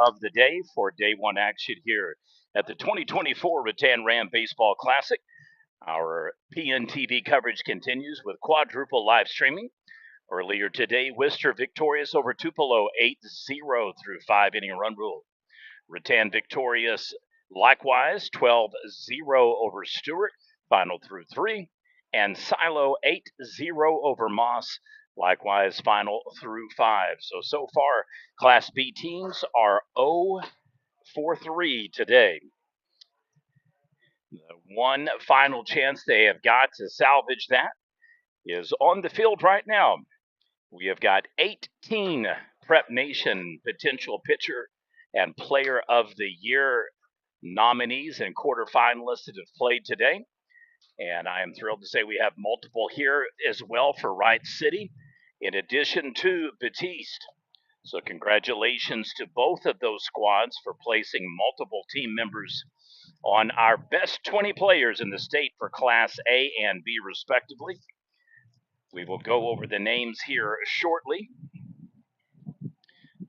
of the day for day one action here at the 2024 Rattan Ram Baseball Classic. Our PNTV coverage continues with quadruple live streaming. Earlier today, Worcester victorious over Tupelo 8-0 through 5-inning run rule. Rattan victorious likewise 12-0 over Stewart, final through 3. And Silo 8-0 over Moss, likewise final through 5. So far, Class B teams are 0-3 today. The one final chance they have got to salvage that is on the field right now. We have got 18 Prep Nation potential pitcher and player of the year nominees and quarterfinalists that have played today. And I am thrilled to say we have multiple here as well for Wright City, in addition to Battiest. So congratulations to both of those squads for placing multiple team members on our best 20 players in the state for Class A and B respectively. We will go over the names here shortly.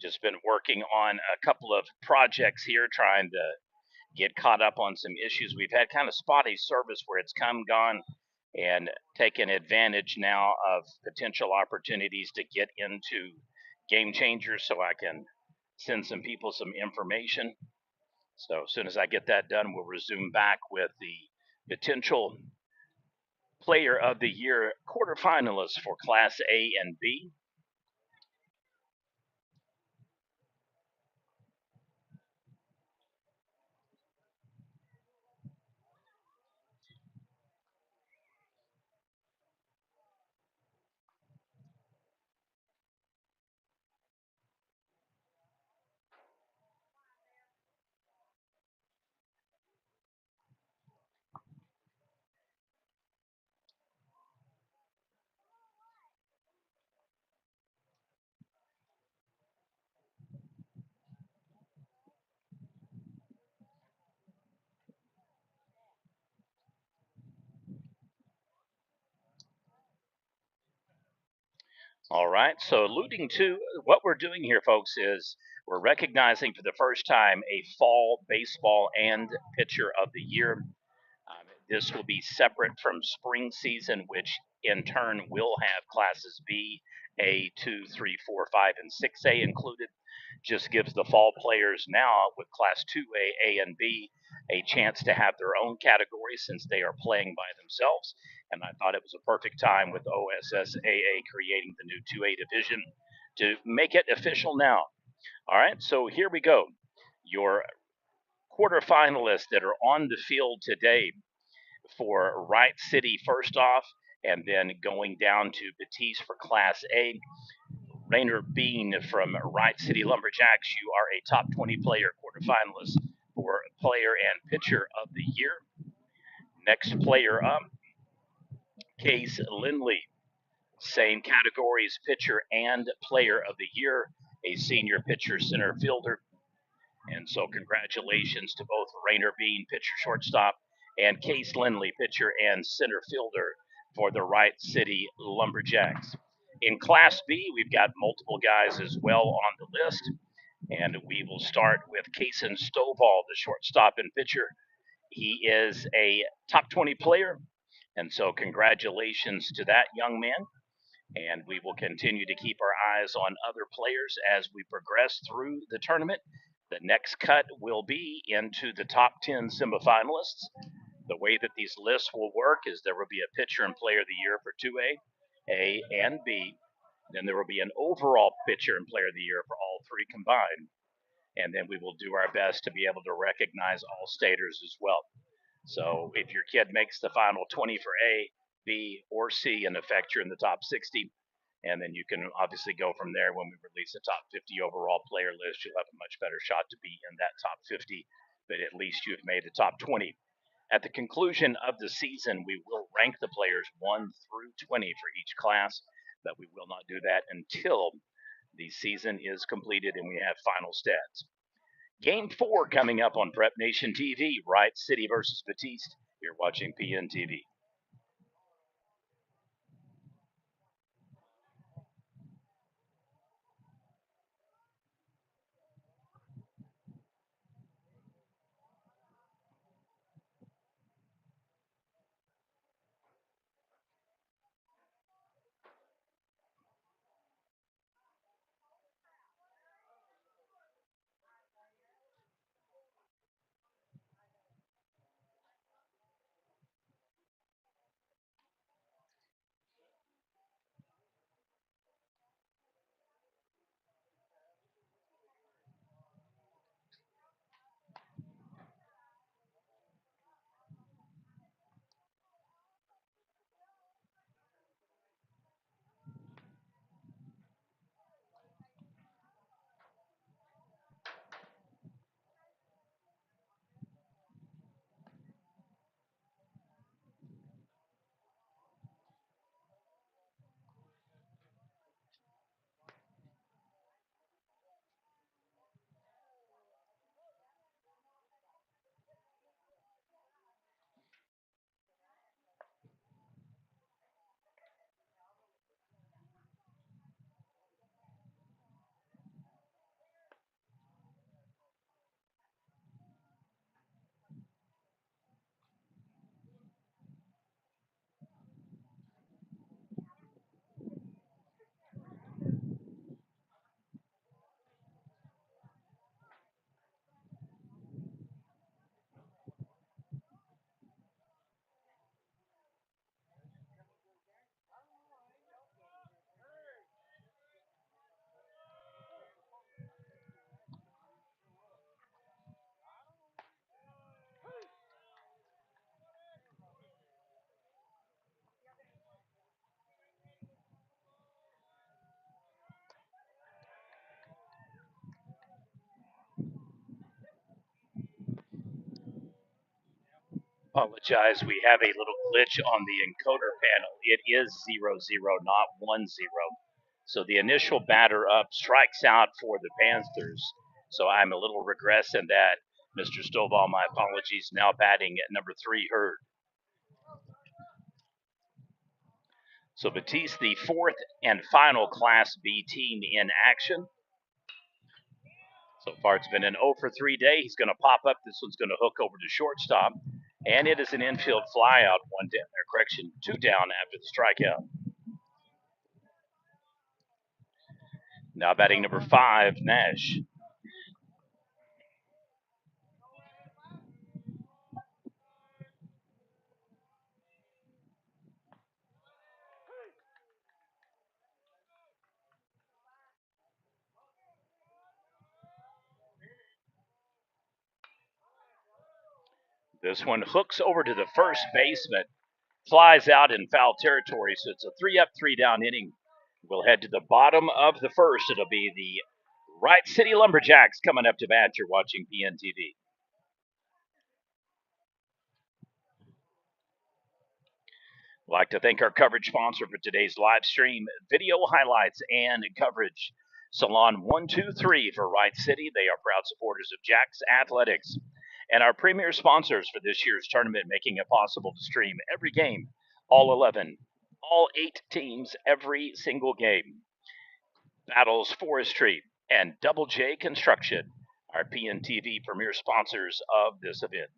Just been working on a couple of projects here, trying to get caught up on some issues. We've had kind of spotty service where it's come, gone, and taken advantage now of potential opportunities to get into Game Changers so I can send some people some information. So as soon as I get that done, we'll resume back with the potential player of the year quarterfinalists for Class A and B. All right, so alluding to what we're doing here, folks, is we're recognizing for the first time a fall baseball and pitcher of the year. This will be separate from spring season, which in turn will have classes B, A, 2, 3, 4, 5, and 6A included. Just gives the fall players now with Class 2A, A, and B a chance to have their own category since they are playing by themselves. And I thought it was a perfect time with OSSAA creating the new 2A division to make it official now. All right, so here we go. Your quarterfinalists that are on the field today for Wright City first off, and then going down to Battiest for Class A. Rainer Bean from Wright City Lumberjacks, you are a top 20 player quarterfinalist for player and pitcher of the year. Next player up, Case Lindley, same categories, pitcher and player of the year, a senior pitcher center fielder. And so congratulations to both Rainer Bean, pitcher shortstop, and Case Lindley, pitcher and center fielder for the Wright City Lumberjacks. In Class B, we've got multiple guys as well on the list, and we will start with Kason Stovall, the shortstop and pitcher. He is a top 20 player, and so congratulations to that young man. And we will continue to keep our eyes on other players as we progress through the tournament. The next cut will be into the top 10 semifinalists. The way that these lists will work is there will be a pitcher and player of the year for 2A, A, and B. Then there will be an overall pitcher and player of the year for all three combined. And then we will do our best to be able to recognize all staters as well. So if your kid makes the final 20 for A, B, or C, in effect, you're in the top 60. And then you can obviously go from there. When we release the top 50 overall player list, you'll have a much better shot to be in that top 50, but at least you've made the top 20. At the conclusion of the season, we will rank the players 1 through 20 for each class, but we will not do that until the season is completed and we have final stats. Game 4 coming up on Prep Nation TV, Wright City versus Battiest. You're watching PNTV. Apologize, we have a little glitch on the encoder panel. It is 0-0, not 1-0. So the initial batter up strikes out for the Panthers. So I'm a little regress in that. Mr. Stovall, my apologies. Now batting at number 3, Hurd. So Battiest, the fourth and final Class B team in action. So far, it's been an 0 for 3 day. He's going to pop up. This one's going to hook over to shortstop. And it is an infield flyout, 1 down, or correction, 2 down after the strikeout. Now batting number 5, Nash. This one hooks over to the first baseman, flies out in foul territory. So it's a 3 up, 3 down inning. We'll head to the bottom of the first. It'll be the Wright City Lumberjacks coming up to bat. You're watching PNTV. I'd like to thank our coverage sponsor for today's live stream, video highlights and coverage. Salon 123 for Wright City. They are proud supporters of Jacks Athletics and our premier sponsors for this year's tournament, making it possible to stream every game, all 11, all 8 teams, every single game. Battles Forestry and Double J Construction, our PNTV premier sponsors of this event.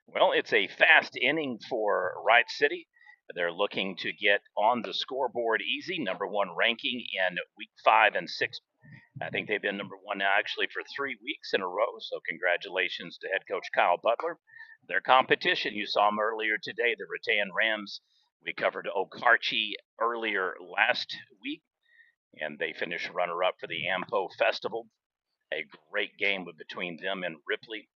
Well, it's a fast inning for Wright City. They're looking to get on the scoreboard easy. Number 1 ranking in week 5 and 6. I think they've been number 1 now actually for 3 weeks in a row. So congratulations to head coach Kyle Butler. Their competition, you saw them earlier today, the Rattan Rams. We covered Okarche earlier last week, and they finished runner-up for the Ampo Festival. A great game between them and Ripley.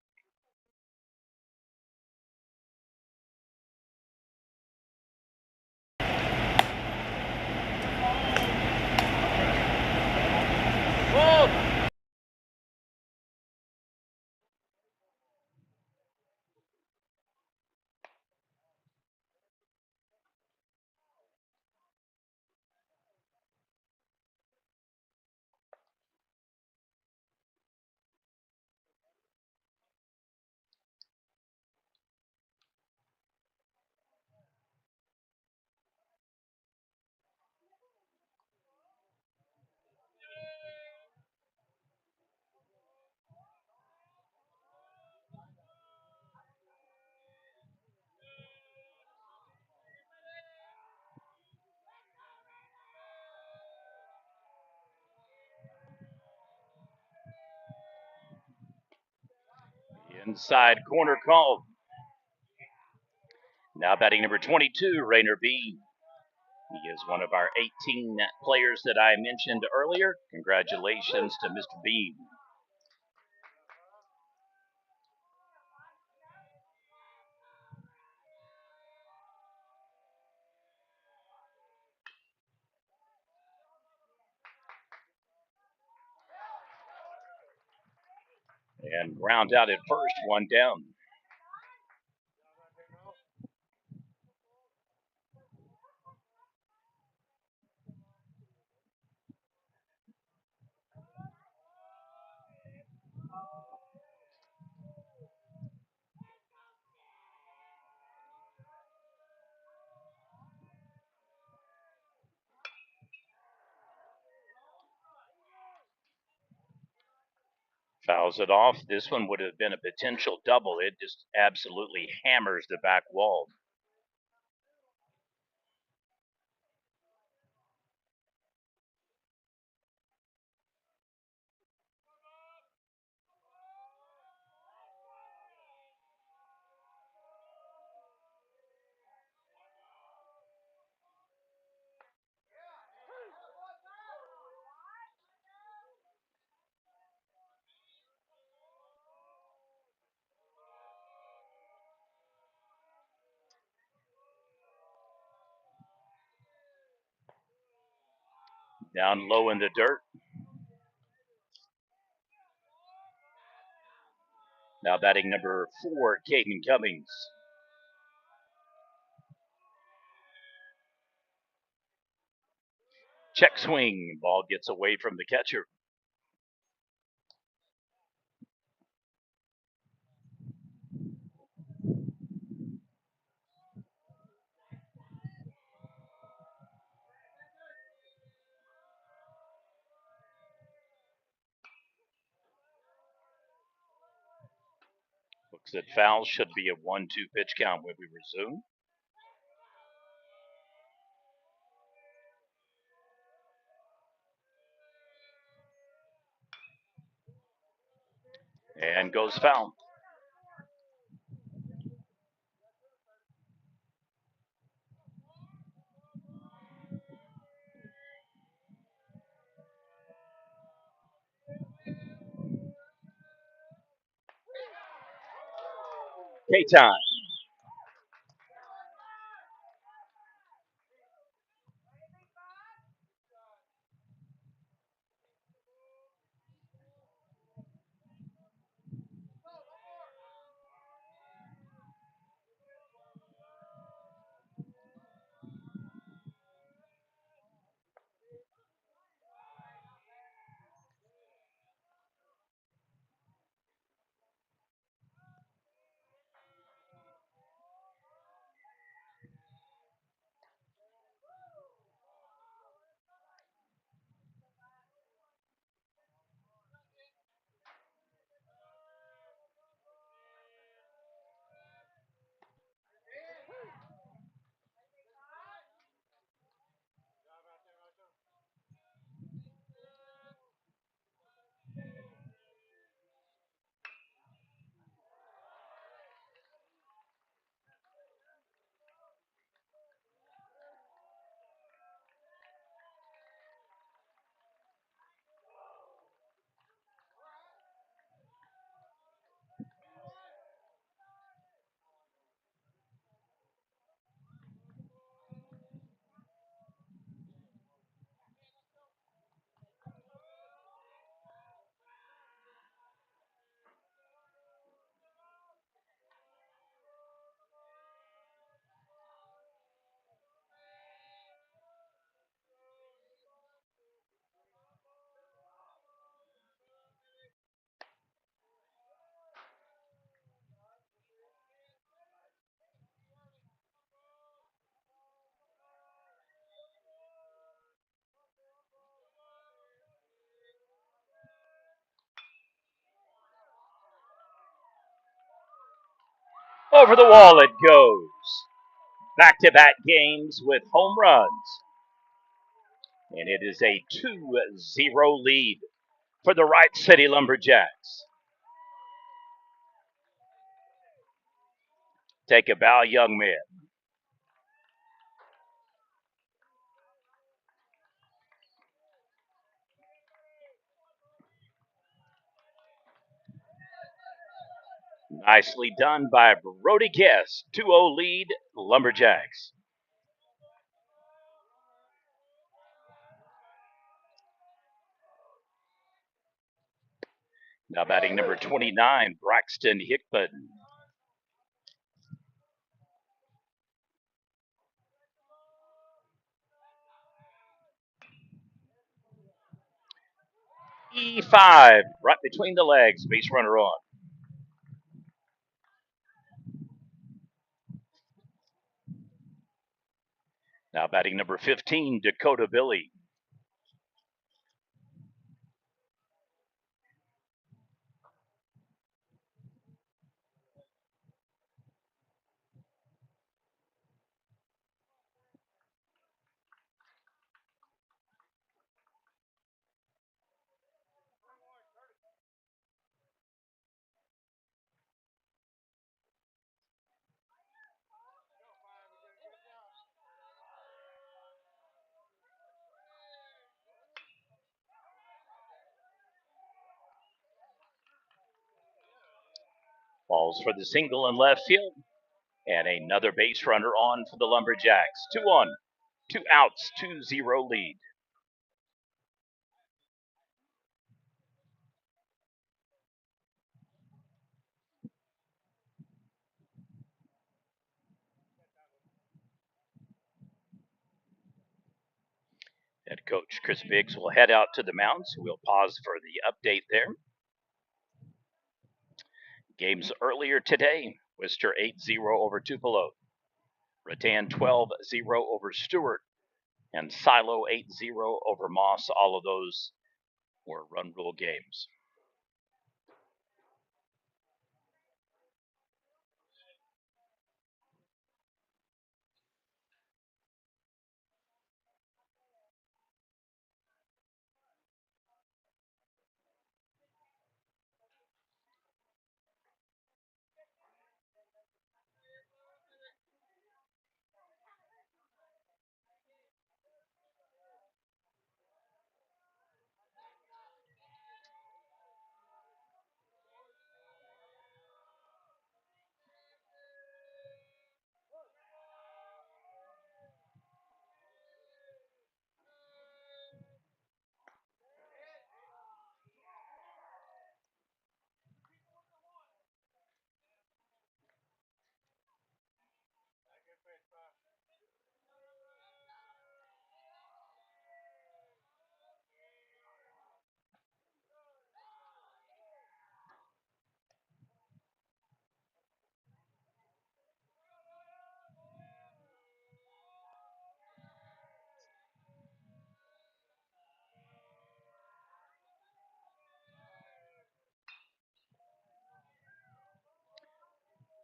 Inside corner called. Now batting number 22, Rainer B. He is one of our 18 players that I mentioned earlier. Congratulations to Mr. B. And ground out at first, 1 down. Fouls it off. This one would have been a potential double. It just absolutely hammers the back wall. Down low in the dirt. Now batting number 4, Caden Cummings. Check swing. Ball gets away from the catcher. Looks at foul. Should be a 1-2 pitch count when we resume. And goes foul. K-time. Over the wall it goes. Back-to-back games with home runs. And it is a 2-0 lead for the Wright City Lumberjacks. Take a bow, young men. Nicely done by Brody Guest. 2-0 lead, Lumberjacks. Now batting number 29, Braxton Hickman. E5, right between the legs, base runner on. Now batting number 15, Dakota Billy. Falls for the single in left field. And another base runner on for the Lumberjacks. 2 on, 2 outs, 2-0 lead. Head coach Chris Biggs will head out to the mound, so we'll pause for the update there. Games earlier today: Worcester 8-0 over Tupelo, Rattan 12-0 over Stewart, and Silo 8-0 over Moss. All of those were run rule games.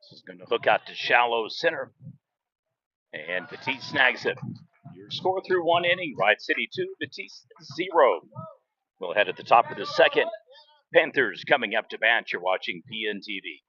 This is going to hook out to shallow center, and Battiest snags it. Your score through one inning: Wright City 2, Battiest 0. We'll head at the top of the second. Panthers coming up to bat. You're watching PNTV.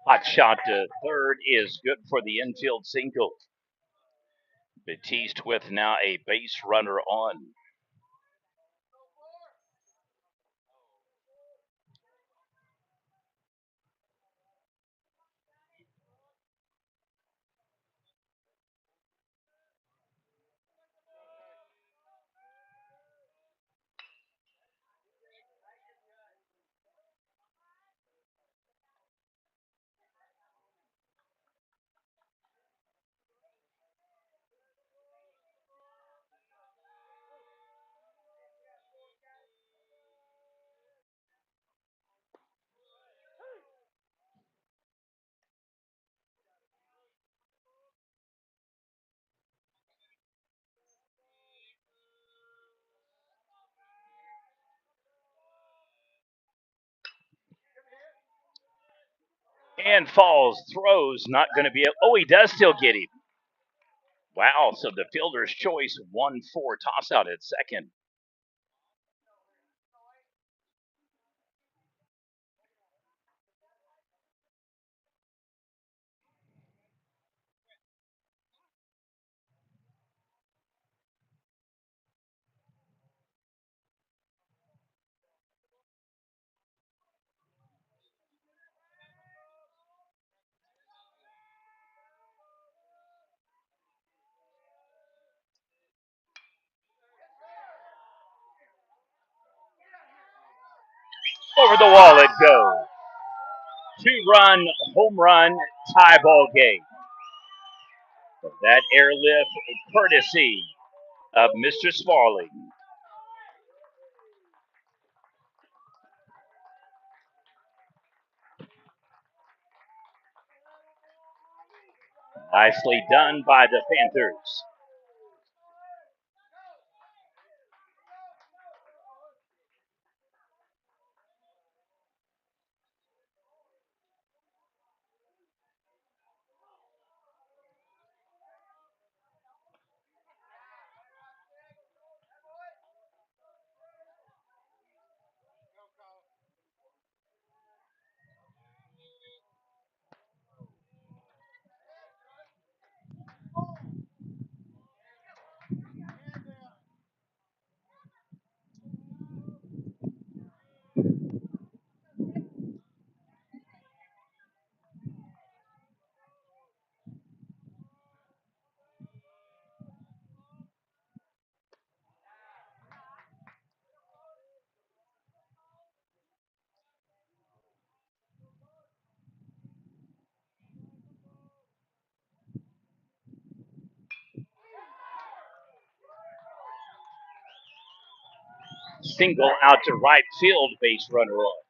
Hot shot to third is good for the infield single. Battiest with now a base runner on. And falls, throws, not going to be able. Oh, he does still get him. Wow, so the fielder's choice 1-4 toss out at second. Over the wall it goes. 2-run home run tie ball game. That airlift courtesy of Mr. Smalley. Nicely done by the Panthers. Single out to right field, base runner on.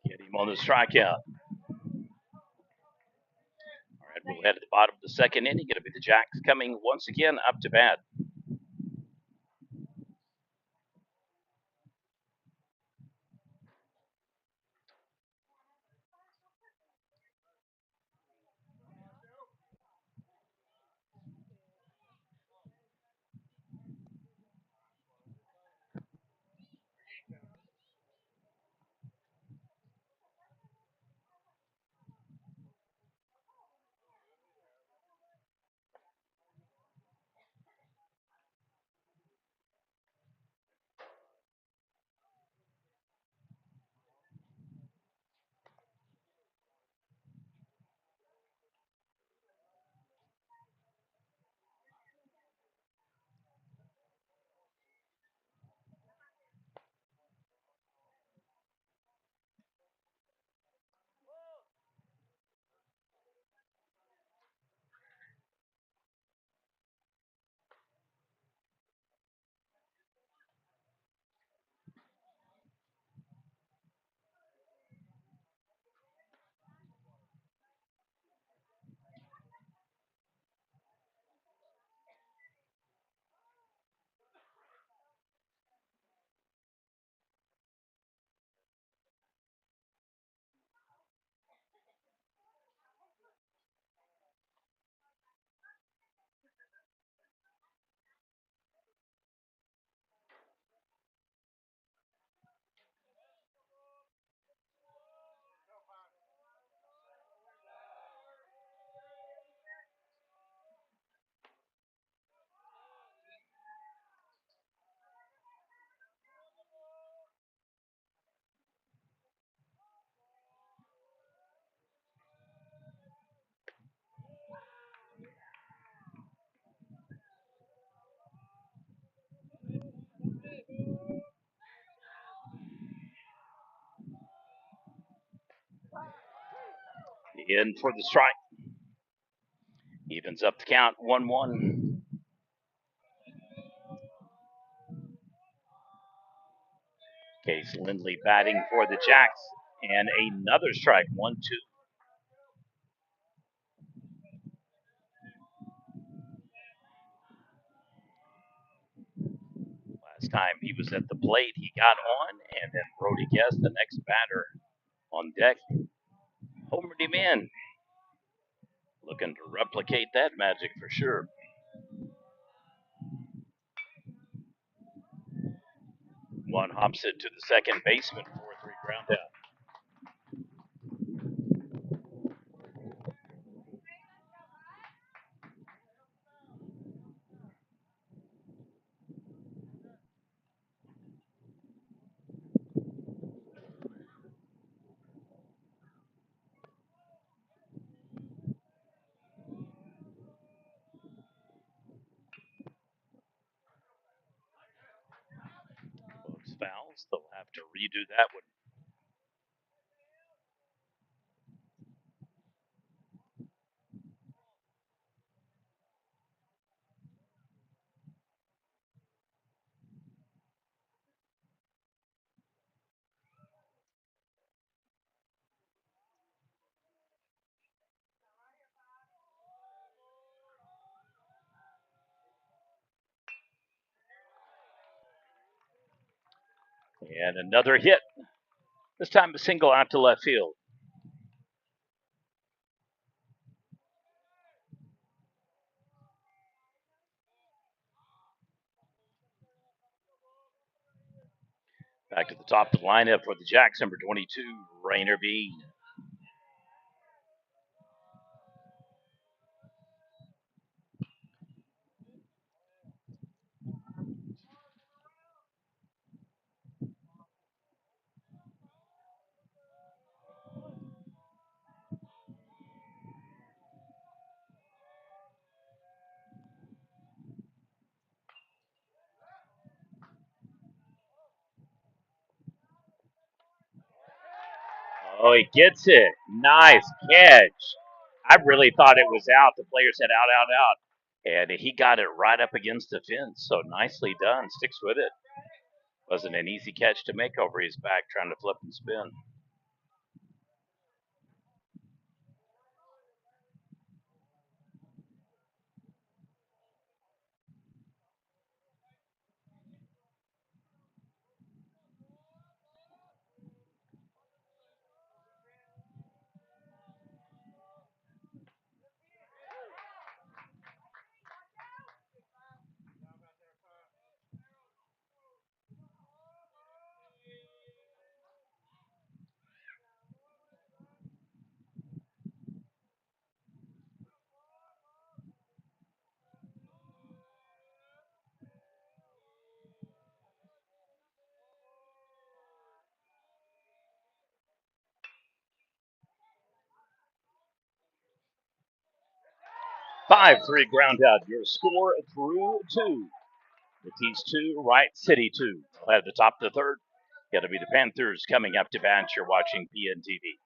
Get him on the strikeout. All right, we'll head at the bottom of the second inning. Going to be the Jacks coming once again up to bat. In for the strike. Evens up the count 1-1. Case Lindley batting for the Jacks. And another strike, 1-2. Last time he was at the plate, he got on, and then Brody Guest, the next batter on deck, homered him in. Looking to replicate that magic for sure. One hops it to the second baseman, 4-3 ground out. Folks fouls, they'll have to redo that one. And another hit. This time a single out to left field. Back to the top of the lineup for the Jacks, number 22, Rainer Bean. Oh, he gets it. Nice catch. I really thought it was out. The player said out, out, out. And he got it right up against the fence. So nicely done. Sticks with it. Wasn't an easy catch to make over his back trying to flip and spin. Five, 3 ground out. Your score through two. Battiest 2, Wright City 2. At the top of the third, got to be the Panthers coming up to bat. You're watching PNTV.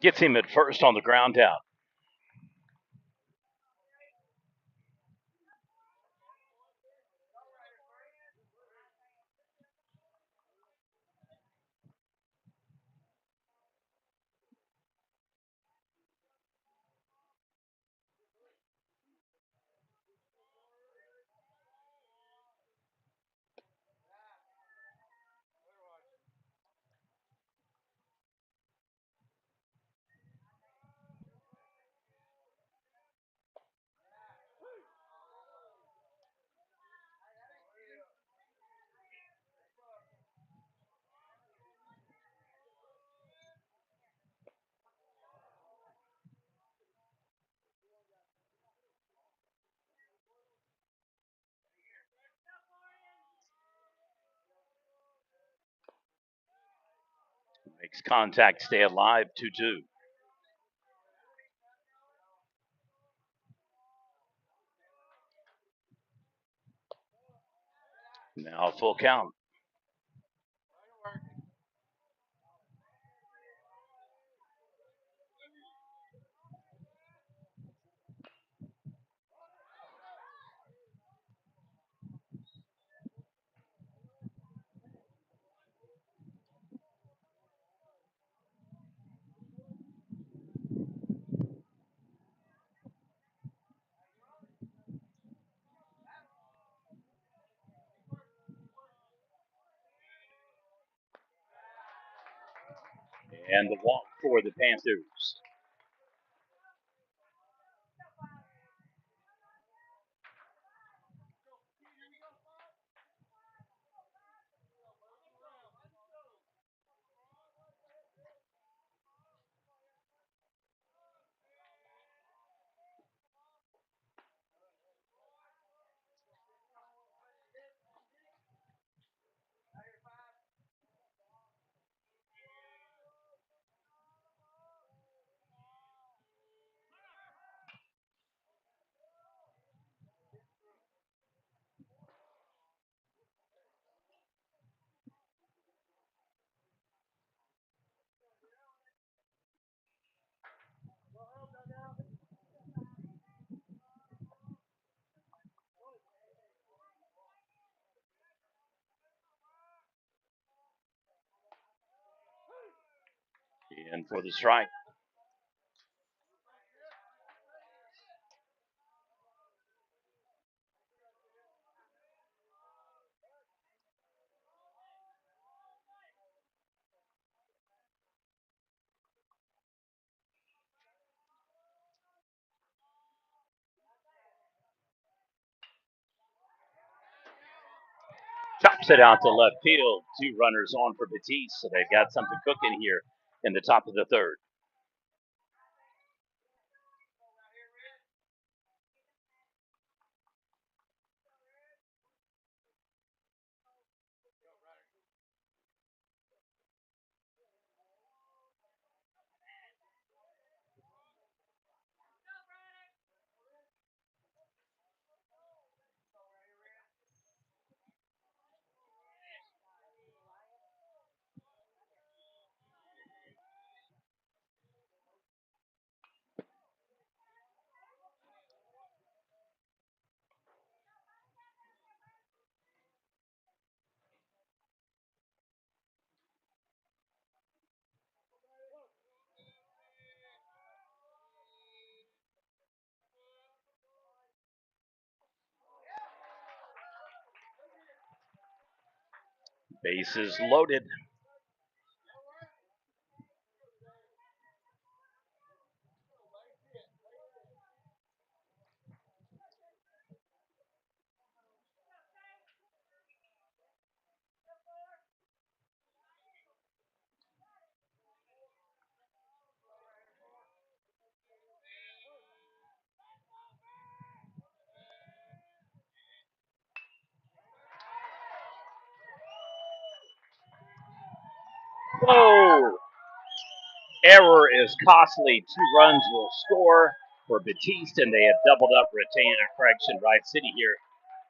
Gets him at first on the ground out. Makes contact, stay alive, 2-2. Now full count. And the walk for the Panthers. In for the strike. Chops it out to left field. Two runners on for Battiest, so they've got something cooking here in the top of the third. Bases loaded. Whoa! Error is costly. Two runs will score for Battiest, and they have doubled up. Correction, Wright City here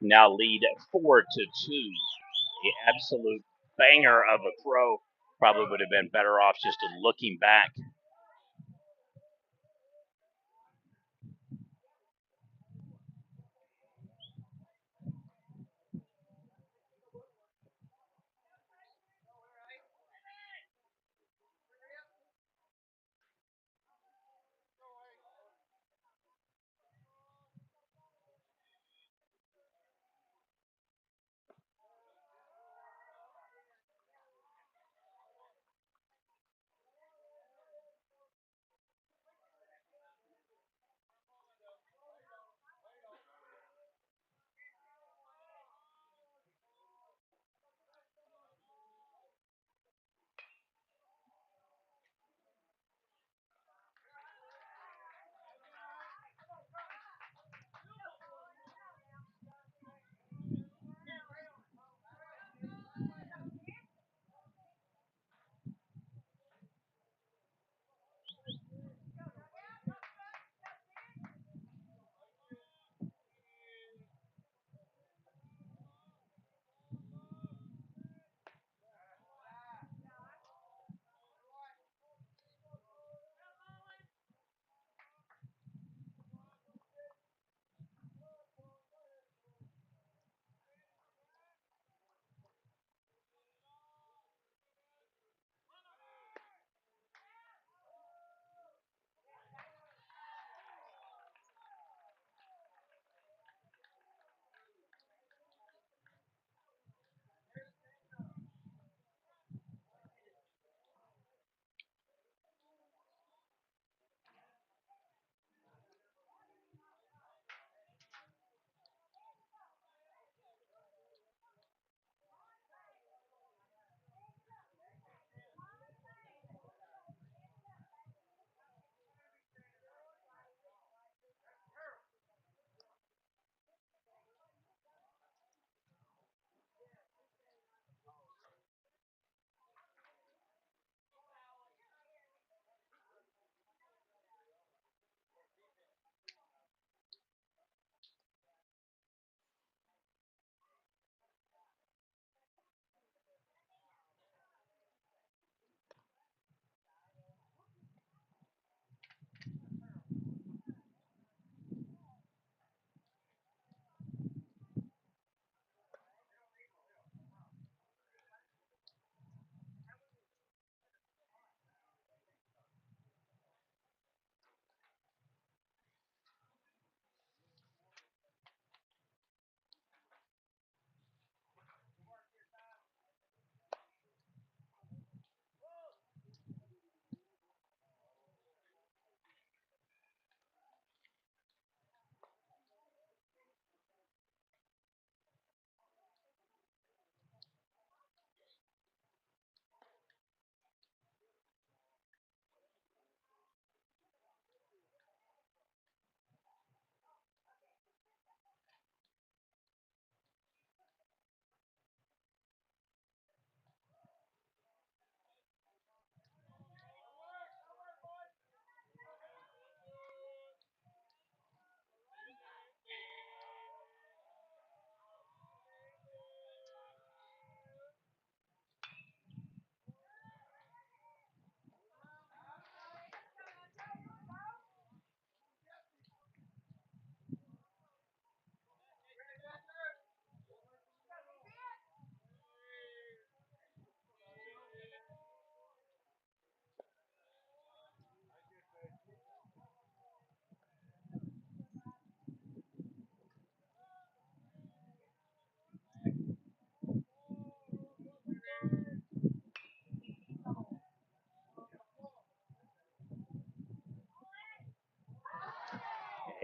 now lead 4-2. The absolute banger of a throw. Probably would have been better off just looking back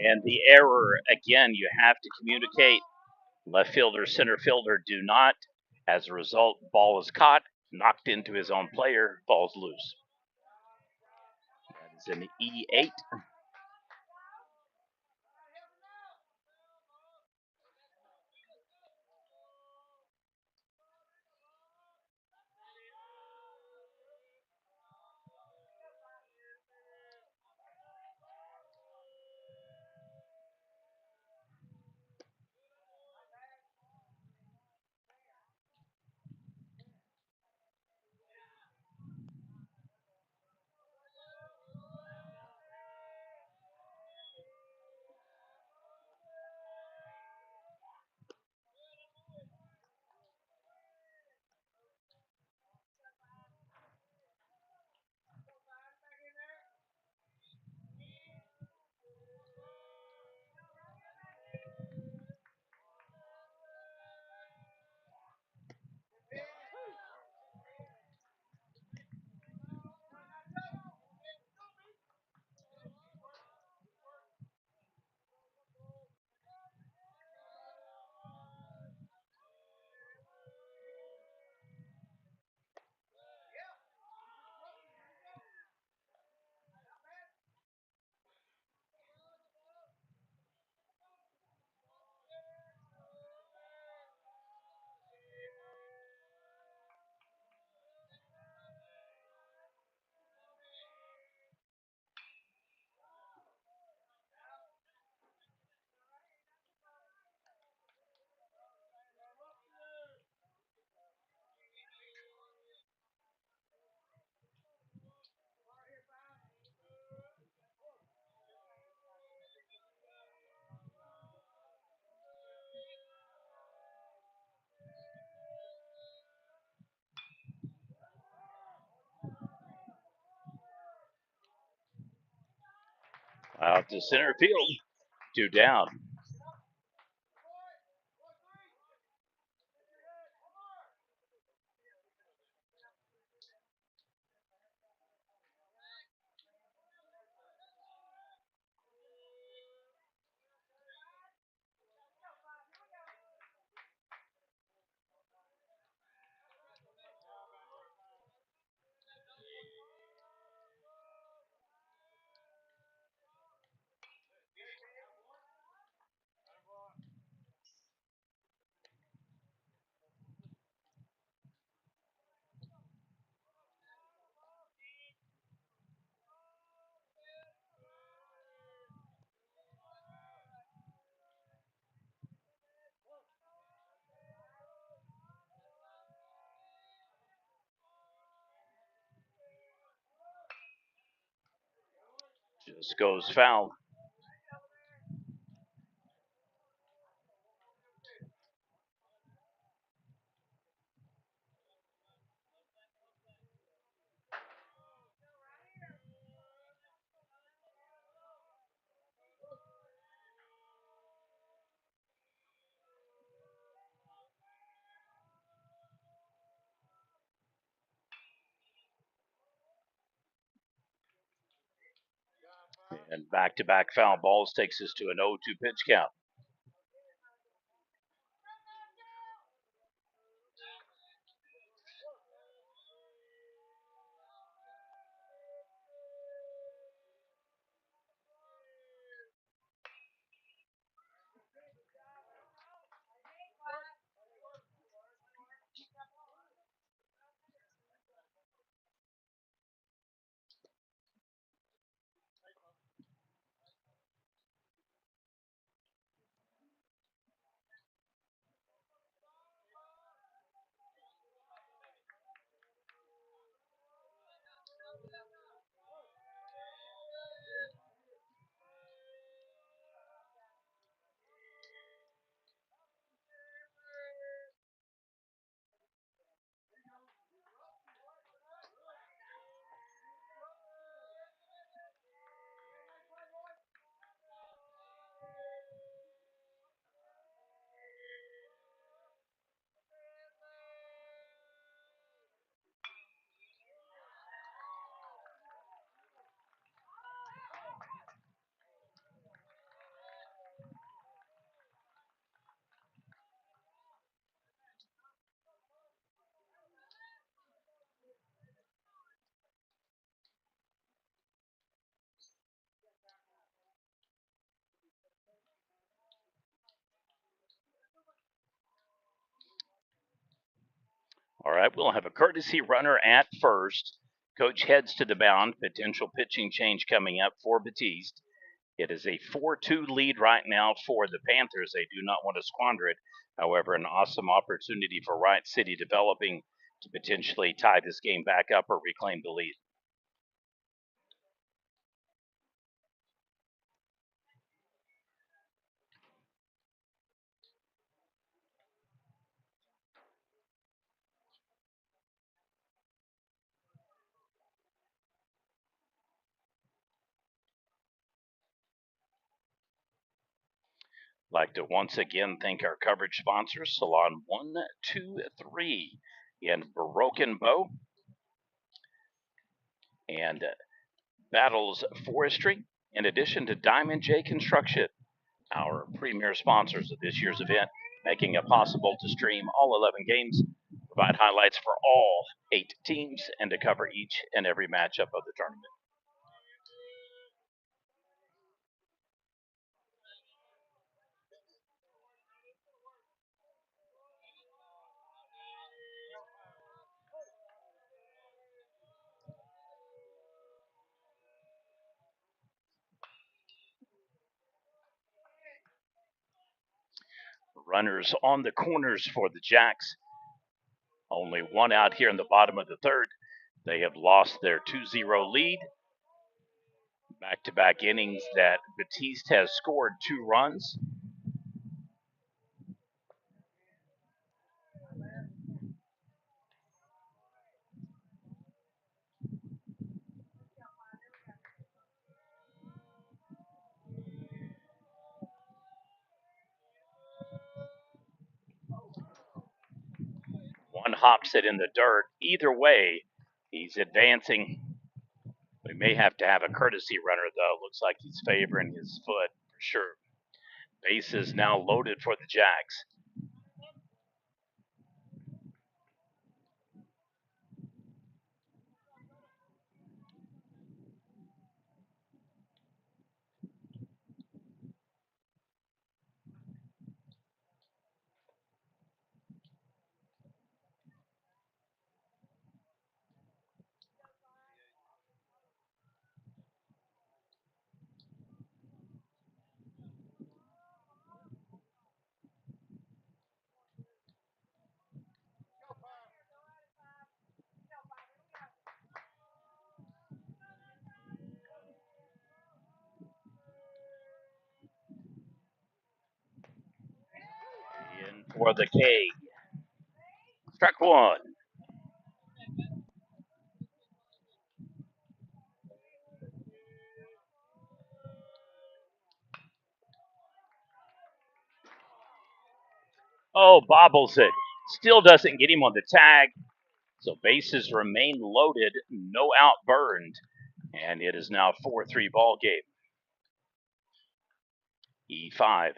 And the error, again, you have to communicate. Left fielder, center fielder do not. As a result, ball is caught, knocked into his own player, ball's loose. That is an E8. Out to center field, two down. Just goes foul. And back to back foul balls takes us to an 0-2 pitch count. All right, we'll have a courtesy runner at first. Coach heads to the mound. Potential pitching change coming up for Battiest. It is a 4-2 lead right now for the Panthers. They do not want to squander it. However, an awesome opportunity for Wright City developing to potentially tie this game back up or reclaim the lead. Like to once again thank our coverage sponsors, Salon 123 in Broken Bow and Battles Forestry, in addition to Diamond J Construction, our premier sponsors of this year's event, making it possible to stream all 11 games, provide highlights for all 8 teams, and to cover each and every matchup of the tournament. Runners on the corners for the Jacks. Only one out here in the bottom of the third. They have lost their 2-0 lead. Back to back innings that Battiest has scored 2 runs. One hops it in the dirt. Either way, he's advancing. We may have to have a courtesy runner, though. Looks like he's favoring his foot for sure. Base is now loaded for the Jacks. In for the K. Struck one. Oh, bobbles it. Still doesn't get him on the tag. So bases remain loaded, no out burned, and it is now 4-3 ball game. E5.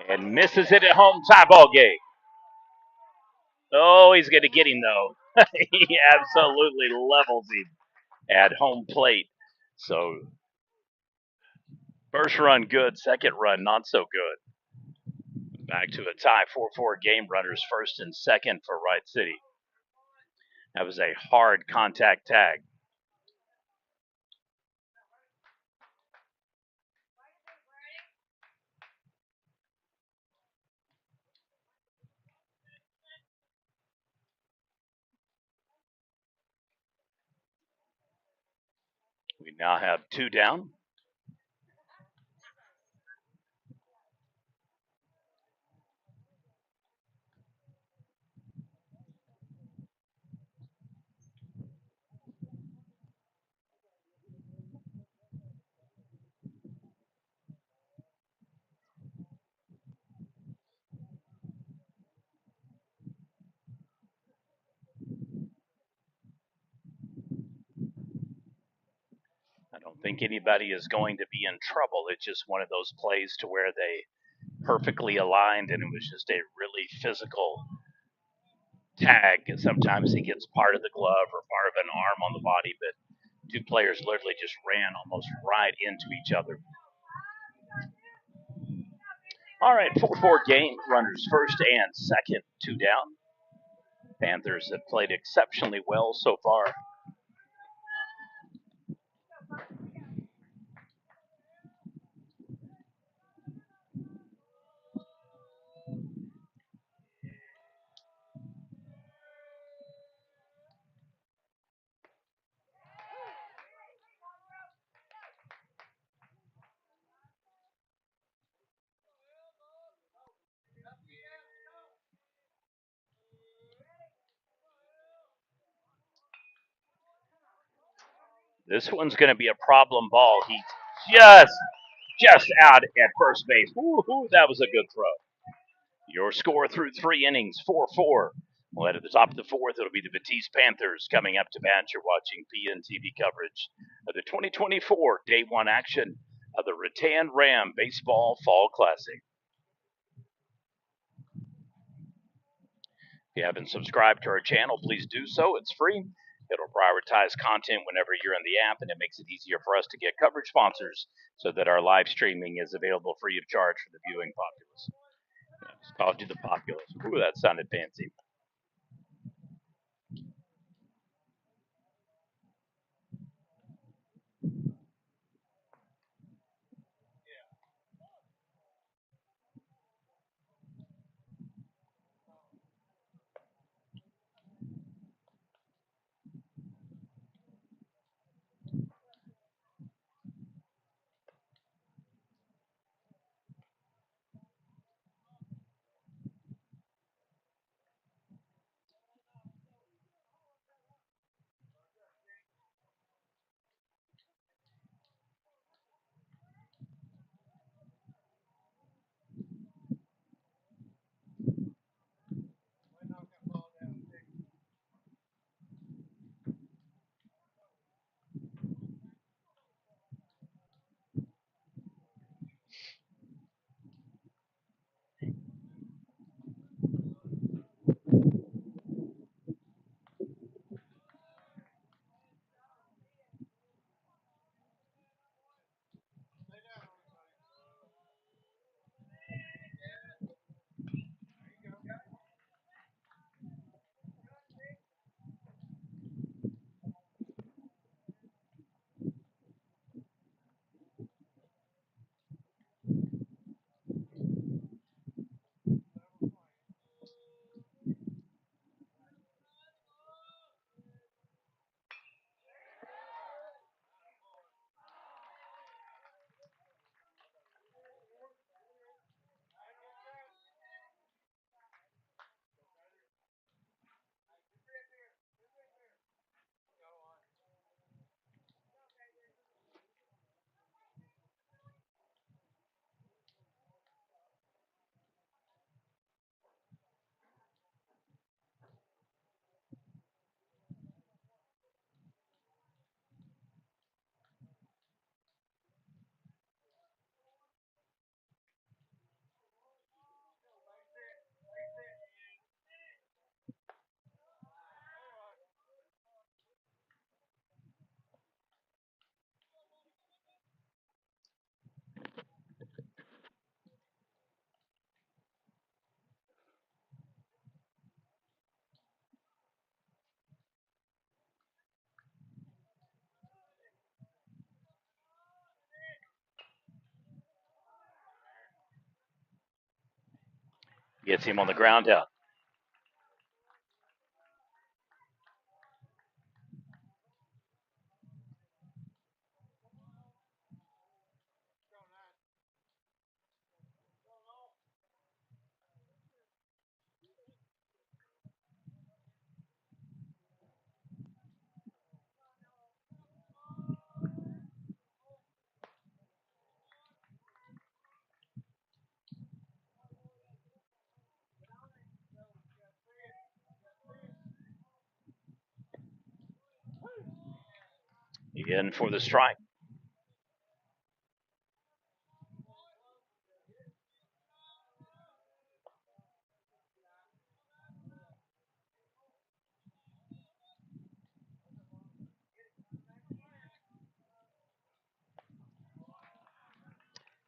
And misses it at home, tie ball game. Oh, he's going to get him, though. He absolutely levels him at home plate. So, first run good, second run not so good. Back to a tie, 4-4 game, runners first and second for Wright City. That was a hard contact tag. We now have 2 down. think anybody is going to be in trouble. It's just one of those plays to where they perfectly aligned, and it was just a really physical tag. Sometimes he gets part of the glove or part of an arm on the body, but two players literally just ran almost right into each other. All right, 4-4 game. Runners first and second, two down. Panthers have played exceptionally well so far. This one's going to be a problem ball. He just out at first base. Woo-hoo, that was a good throw. Your score through 3 innings, 4-4. Well, at the top of the fourth, it'll be the Battiest Panthers coming up to bat. You're watching PNTV coverage of the 2024 Day 1 action of the Rattan Ram Baseball Fall Classic. If you haven't subscribed to our channel, please do so. It's free. It'll prioritize content whenever you're in the app, and it makes it easier for us to get coverage sponsors so that our live streaming is available free of charge for the viewing populace. I just called you the populace. Ooh, that sounded fancy. Gets him on the ground out. In for the strike.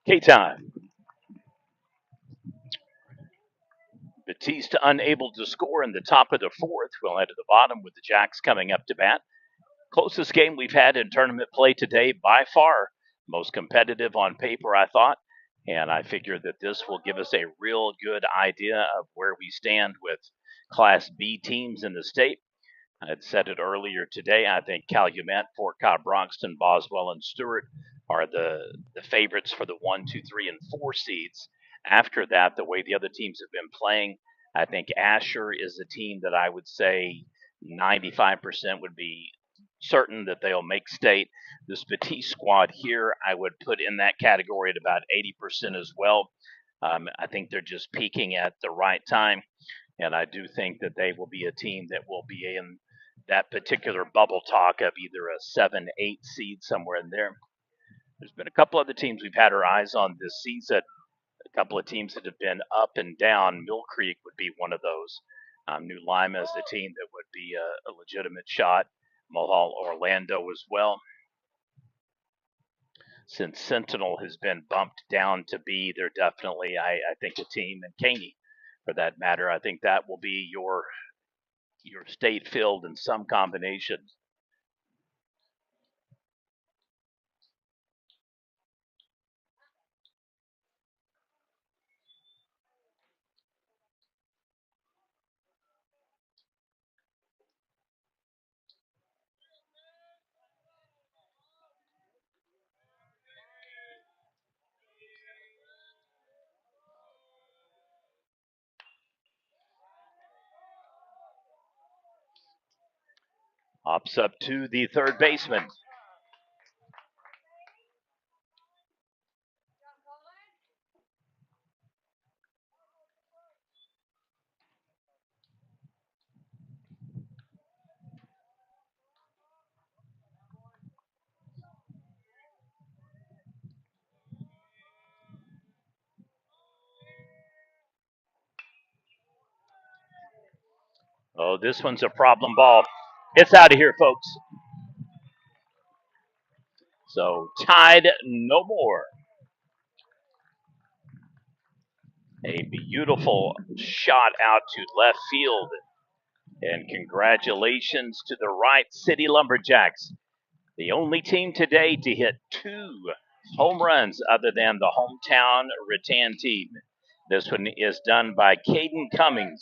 K-Time. Battiest unable to score in the top of the fourth. We'll head to the bottom with the Jacks coming up to bat. Closest game we've had in tournament play today by far. Most competitive on paper, I thought. And I figure that this will give us a real good idea of where we stand with Class B teams in the state. I had said it earlier today. I think Calumet, Fort Cobb, Bronxton, Boswell, and Stewart are the favorites for the 1, 2, 3, and 4 seeds. After that, the way the other teams have been playing, I think Asher is a team that I would say 95% would be certain that they'll make state. This Batiste squad here, I would put in that category at about 80% as well. I think they're just peaking at the right time. And I do think that they will be a team that will be in that particular bubble talk of either a 7, 8 seed somewhere in there. There's been a couple other teams we've had our eyes on this season, a couple of teams that have been up and down. Mill Creek would be one of those. New Lima is the team that would be a legitimate shot. Mohall, Orlando as well. Since Sentinel has been bumped down to B, they're definitely, I think, a team, and Caney, for that matter. I think that will be your state filled in some combination. Hops up to the third baseman. Oh, this one's a problem ball. It's out of here, folks. So tied, no more. A beautiful shot out to left field. And congratulations to the Wright City Lumberjacks, the only team today to hit 2 home runs other than the hometown Rattan team. This one is done by Caden Cummings.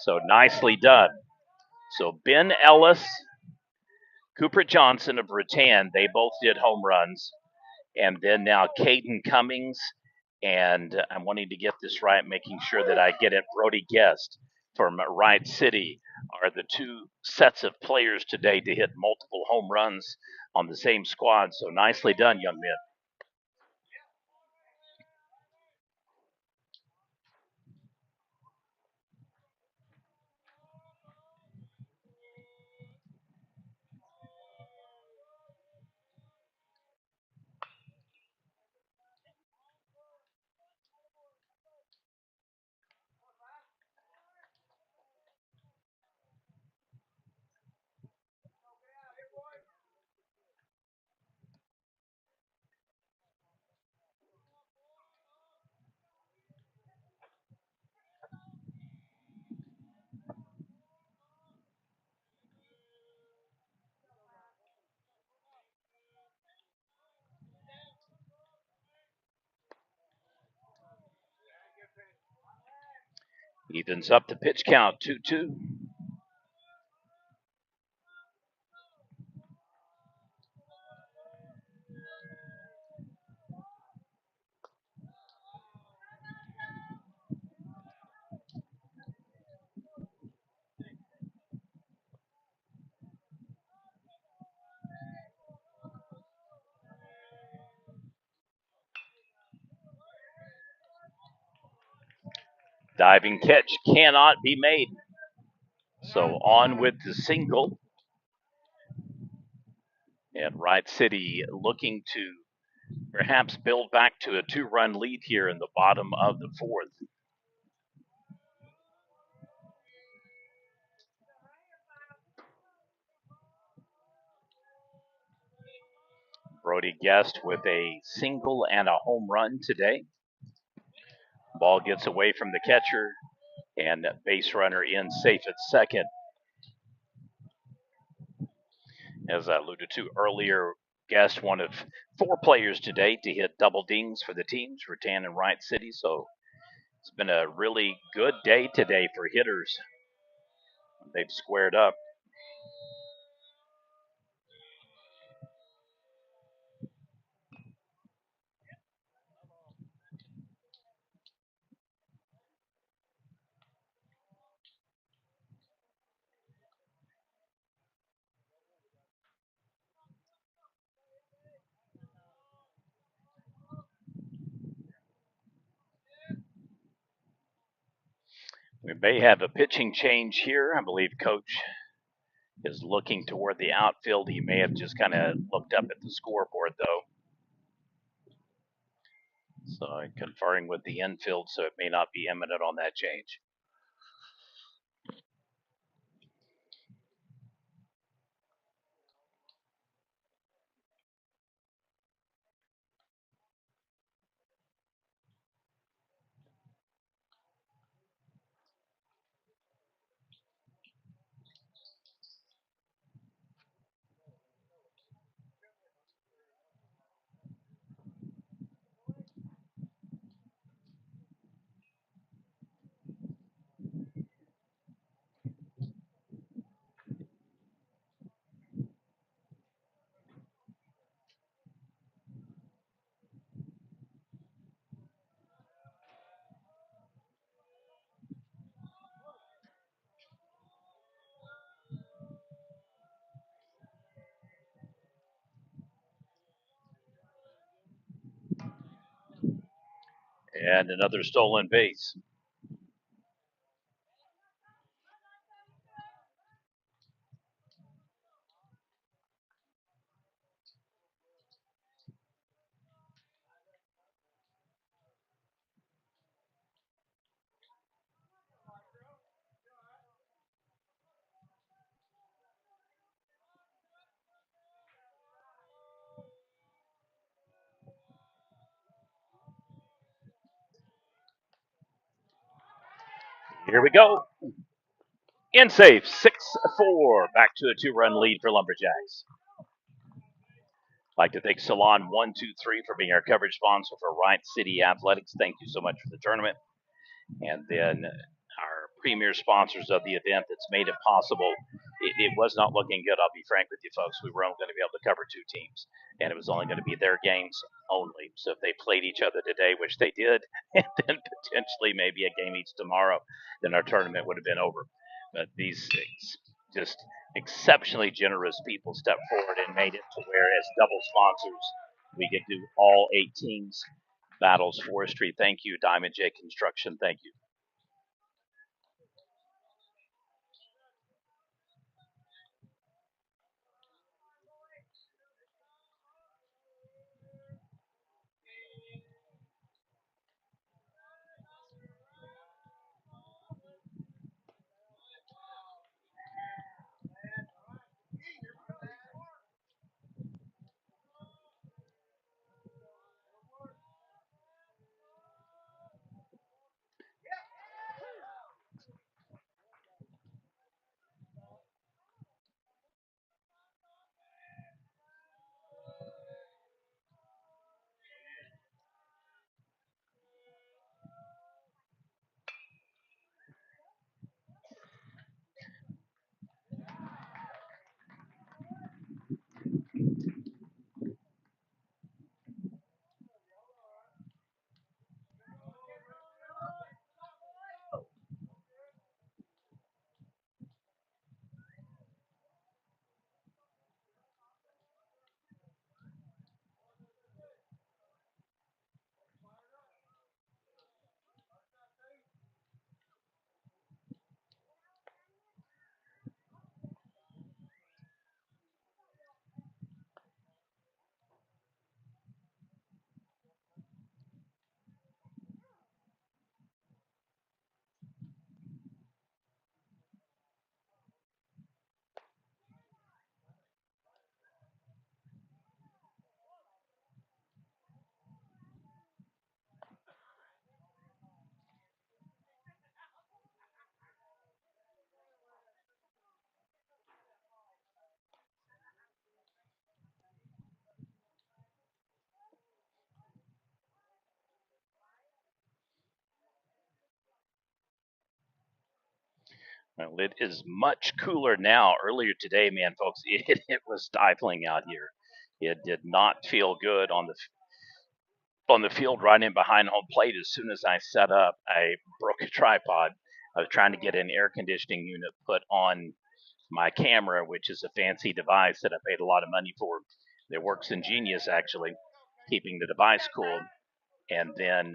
So nicely done. So Ben Ellis, Cooper Johnson of Rattan, they both did home runs. And then now Caden Cummings, and I'm wanting to get this right, making sure that I get it, Brody Guest from Wright City are the 2 sets of players today to hit multiple home runs on the same squad. So nicely done, young men. Evens up the pitch count, 2-2. Diving catch cannot be made. So on with the single. And Wright City looking to perhaps build back to a 2-run lead here in the bottom of the fourth. Brody Guest with a single and a home run today. Ball gets away from the catcher, and base runner in safe at second. As I alluded to earlier, Guest one of four players today to hit double dings for the teams, Rattan and Wright City. So it's been a really good day today for hitters. They've squared up. We may have a pitching change here. I believe Coach is looking toward the outfield. He may have just kind of looked up at the scoreboard, though. So conferring with the infield, so it may not be imminent on that change. And another stolen base. Here we go. In safe, 6-4. Back to a 2-run lead for Lumberjacks. I'd like to thank Salon 123 for being our coverage sponsor for Wright City Athletics. Thank you so much for the tournament. And then our premier sponsors of the event that's made it possible. It was not looking good, I'll be frank with you folks. We were only going to be able to cover two teams, and it was only going to be their games only. So if they played each other today, which they did, and then potentially maybe a game each tomorrow, then our tournament would have been over. But these just exceptionally generous people stepped forward and made it to where, as double sponsors, we get to all 8 teams. Battles Forestry, thank you. Diamond J Construction, thank you. Well, it is much cooler now. Earlier today, man, folks, it was stifling out here. It did not feel good on the field right in behind home plate. As soon as I set up, I broke a tripod. I was trying to get an air conditioning unit put on my camera, which is a fancy device that I paid a lot of money for. That works ingenious, actually, keeping the device cool. And then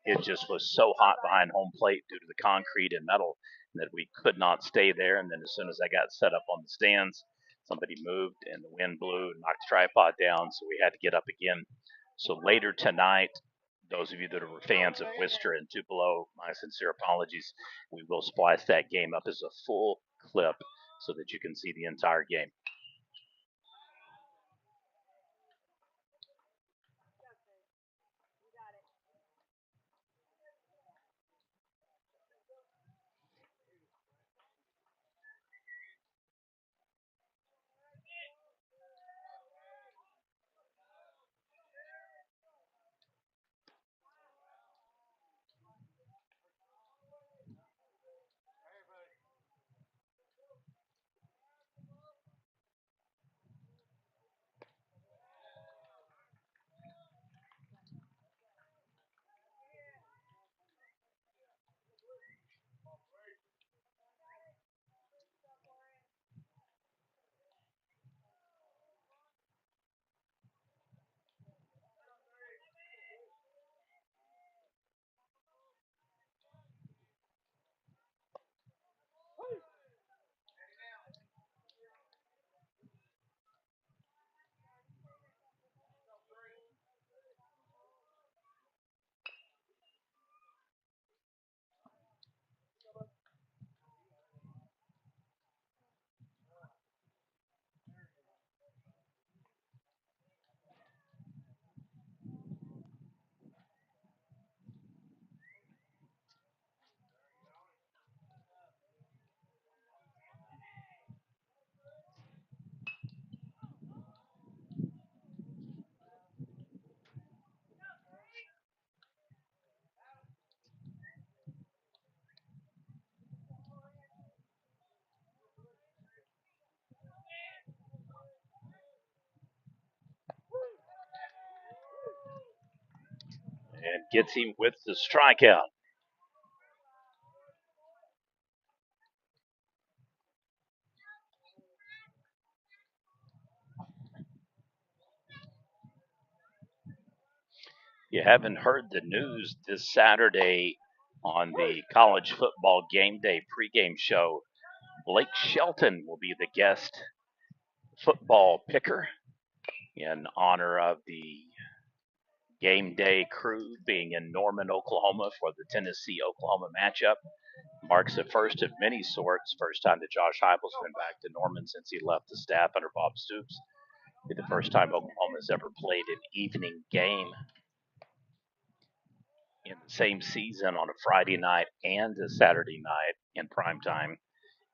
it just was so hot behind home plate due to the concrete and metal that we could not stay there. And then as soon as I got set up on the stands, somebody moved and the wind blew and knocked the tripod down, so we had to get up again. So later tonight, those of you that are fans of Worcester and Tupelo, my sincere apologies. We will splice that game up as a full clip so that you can see the entire game. And gets him with the strikeout. You haven't heard the news this Saturday on the college football game day pregame show. Blake Shelton will be the guest football picker in honor of the game day crew being in Norman, Oklahoma for the Tennessee Oklahoma matchup. Marks the first of many sorts. First time that Josh Heupel's been back to Norman since he left the staff under Bob Stoops. It'll be the first time Oklahoma's ever played an evening game in the same season on a Friday night and a Saturday night in prime time.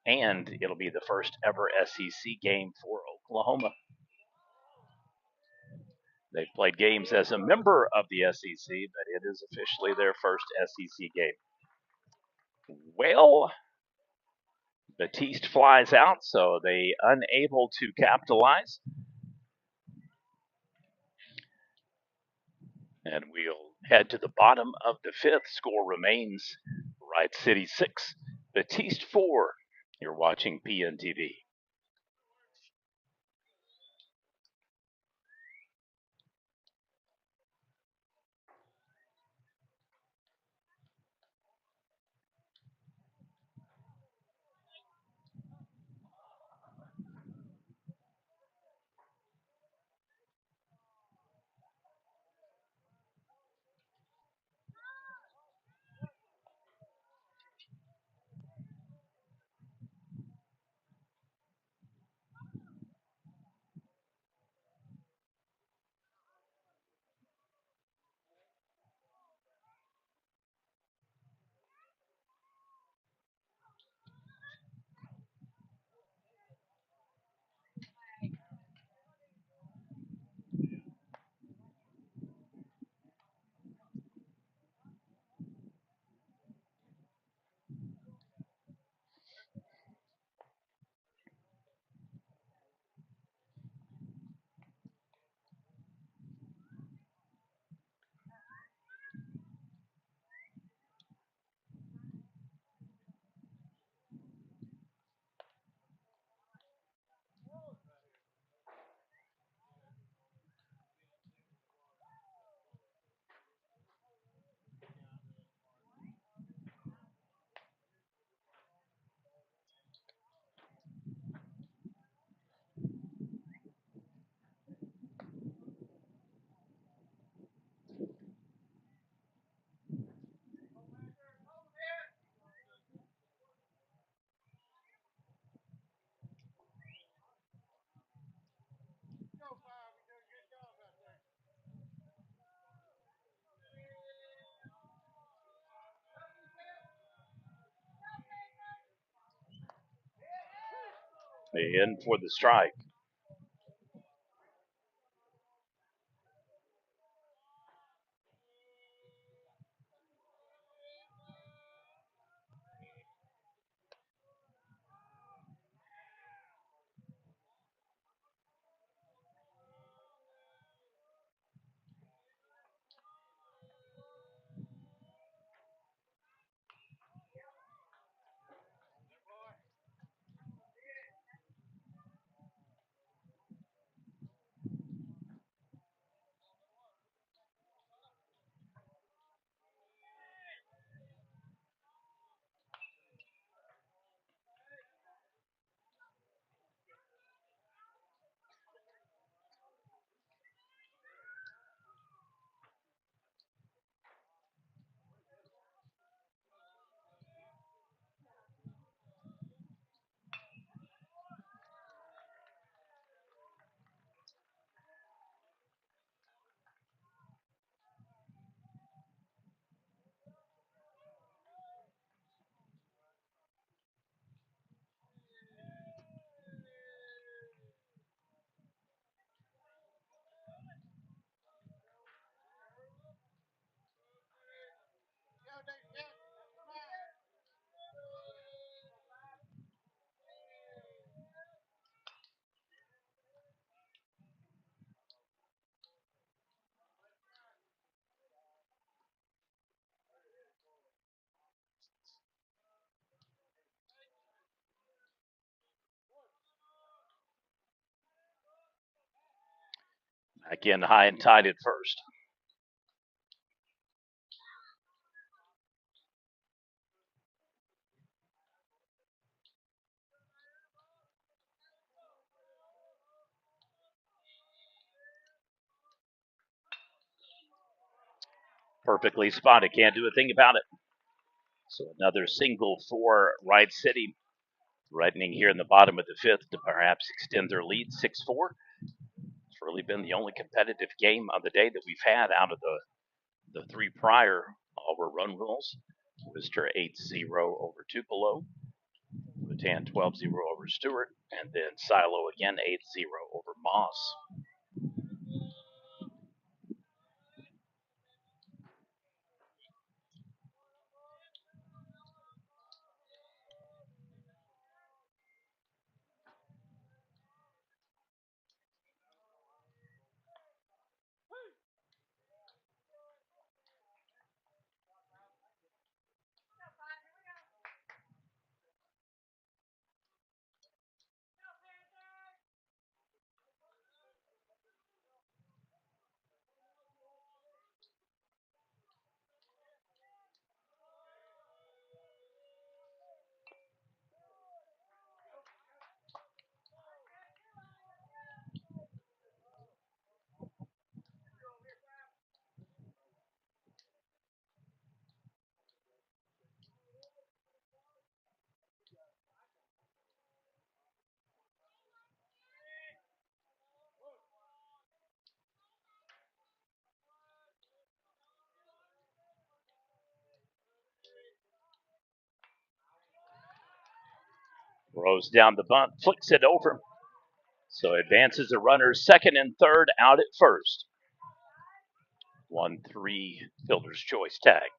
And it'll be the first ever SEC game for Oklahoma. They've played games as a member of the SEC, but it is officially their first SEC game. Well, Battiest flies out, so they unable to capitalize. And we'll head to the bottom of the fifth. Score remains Wright City 6, Battiest 4. You're watching PNTV. In for the strike. Again, high and tied at first. Perfectly spotted. Can't do a thing about it. So another single for Wright City, threatening here in the bottom of the fifth to perhaps extend their lead 6-4. It's really been the only competitive game of the day that we've had out of the three prior. All were run rules. Worcester 8-0 over Tupelo. Lutan 12-0 over Stewart. And then Silo again 8-0 over Moss. Throws down the bunt, flicks it over. So advances the runners second and third out at first. 1-3 fielder's choice tag.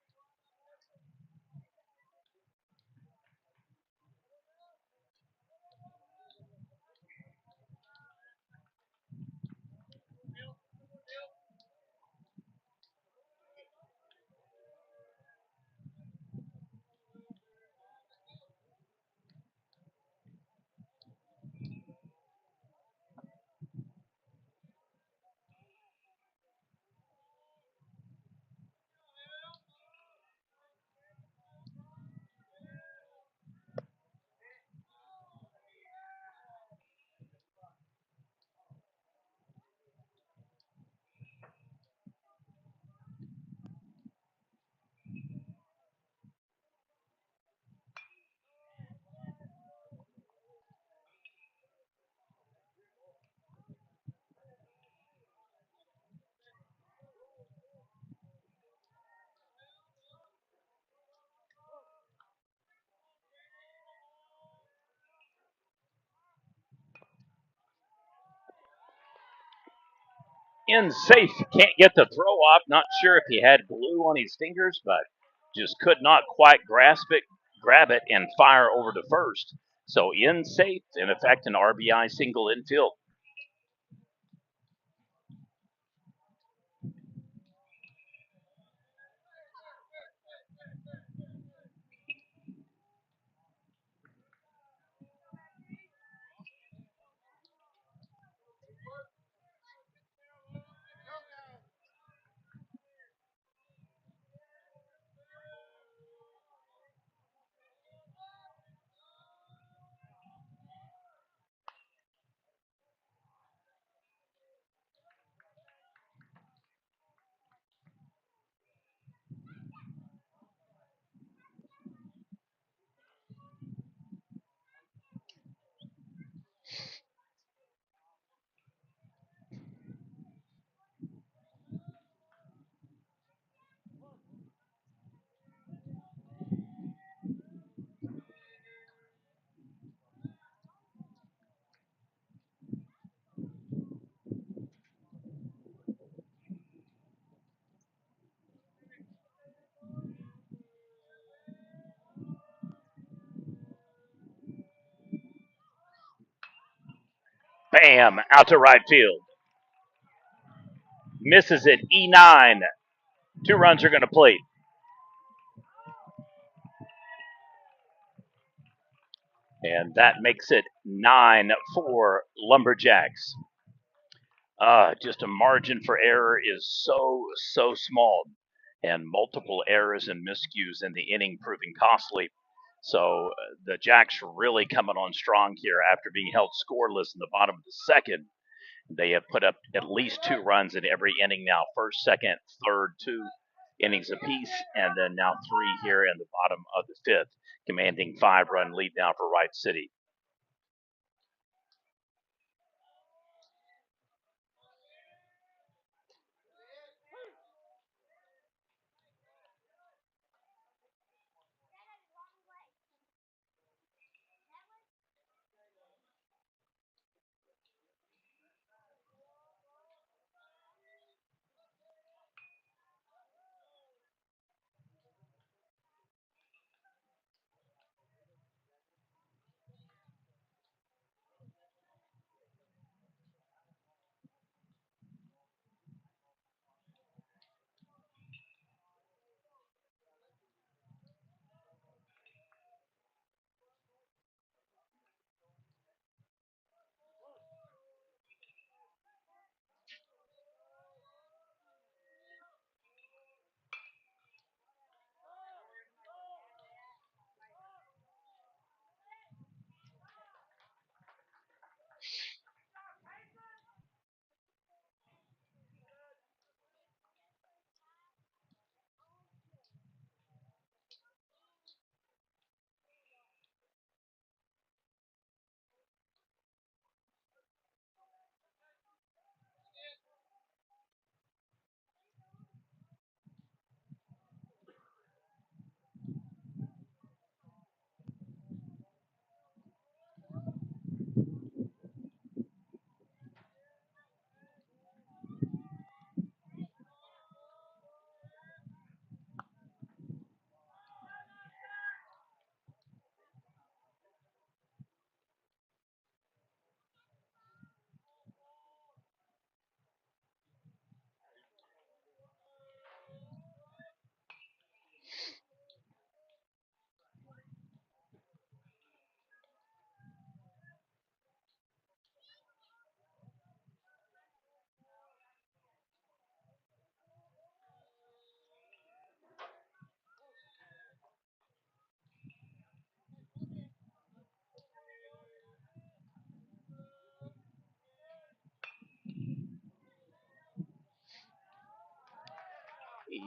In safe, can't get the throw off. Not sure if he had glue on his fingers, but just could not quite grab it, and fire over to first. So in safe, in effect, an RBI single infield. Bam, out to right field. Misses it, E9. 2 runs are going to plate. And that makes it 9 for Lumberjacks. Just a margin for error is so small, and multiple errors and miscues in the inning proving costly. So the Jacks really coming on strong here after being held scoreless in the bottom of the second. They have put up at least 2 runs in every inning now, first, second, third, 2 innings apiece, and then now 3 here in the bottom of the fifth, commanding 5-run lead now for Wright City.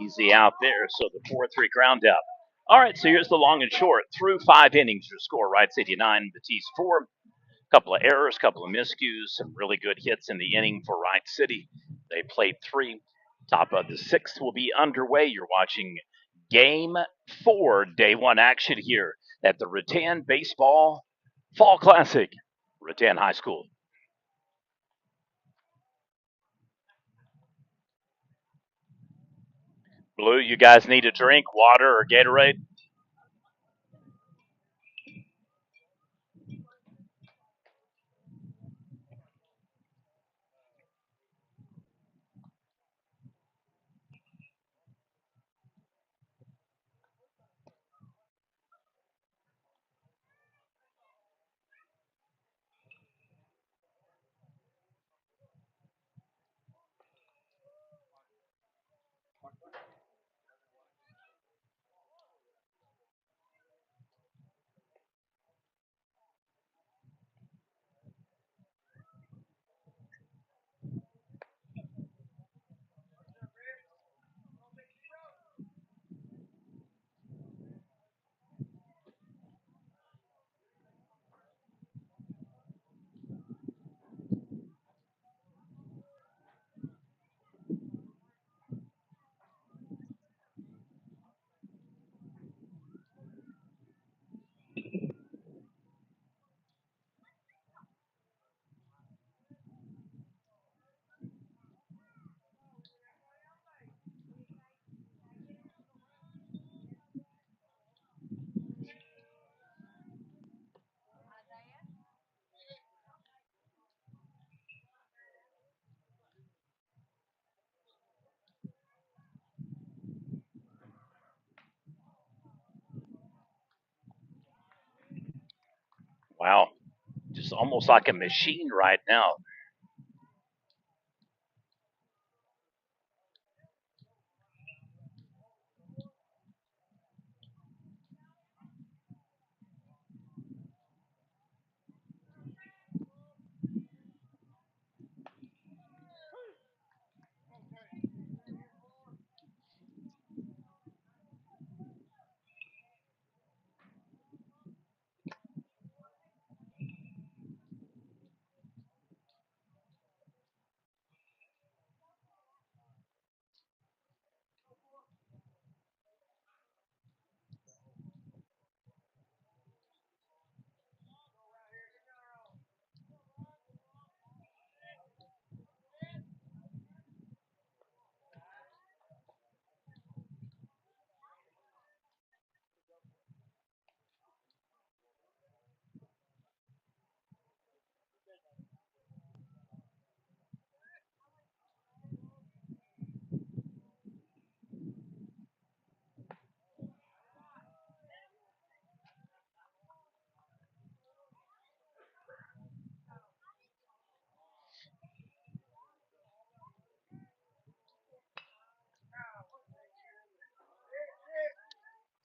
Easy out there. So the 4-3 ground out. All right, so here's the long and short. Through 5 innings, your score: Wright City 9, Battiest 4. Couple of errors, couple of miscues, some really good hits in the inning for Wright City. They played 3. Top of the 6th will be underway. You're watching Game 4, Day 1 action here at the Rattan Baseball Fall Classic, Rattan High School. Blue, you guys need a drink, water or Gatorade? Wow, just almost like a machine right now.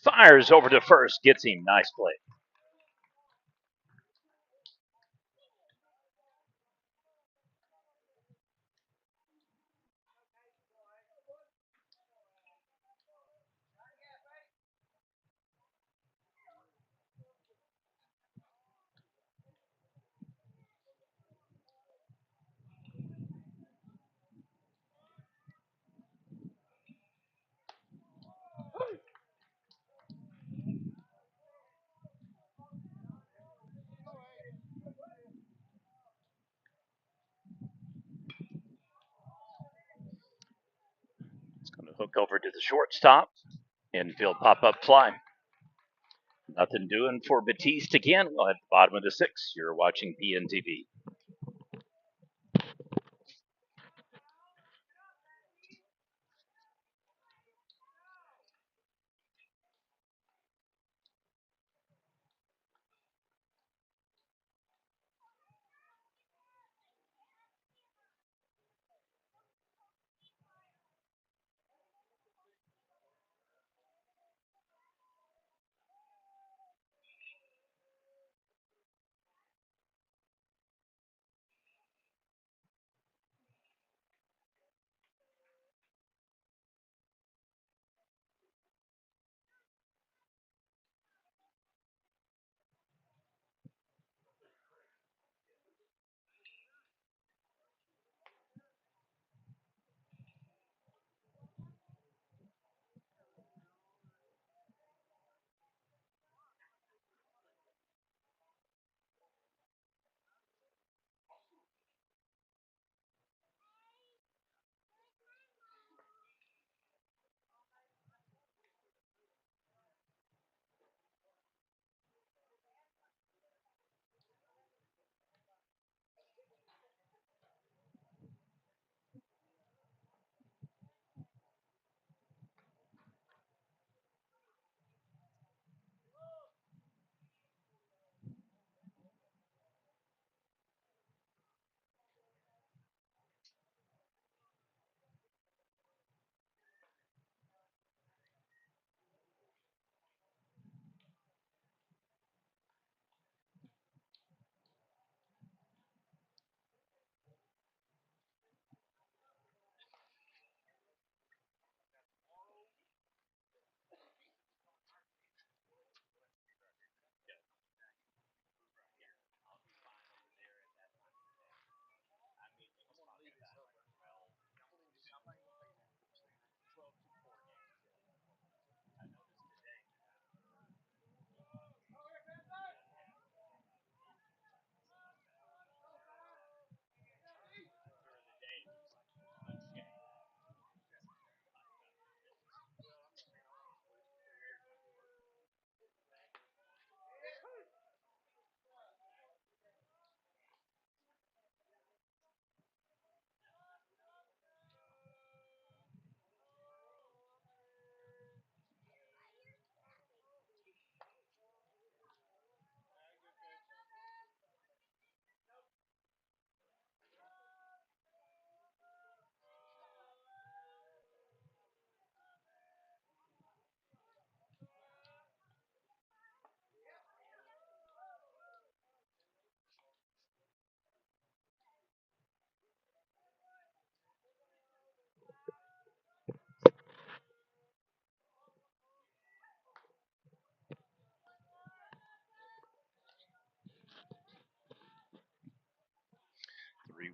Fires over to first, gets him. Nice play. It's going to hook over to the shortstop. Infield pop up fly. Nothing doing for Battiest again. Well, at the bottom of the sixth, you're watching PNTV.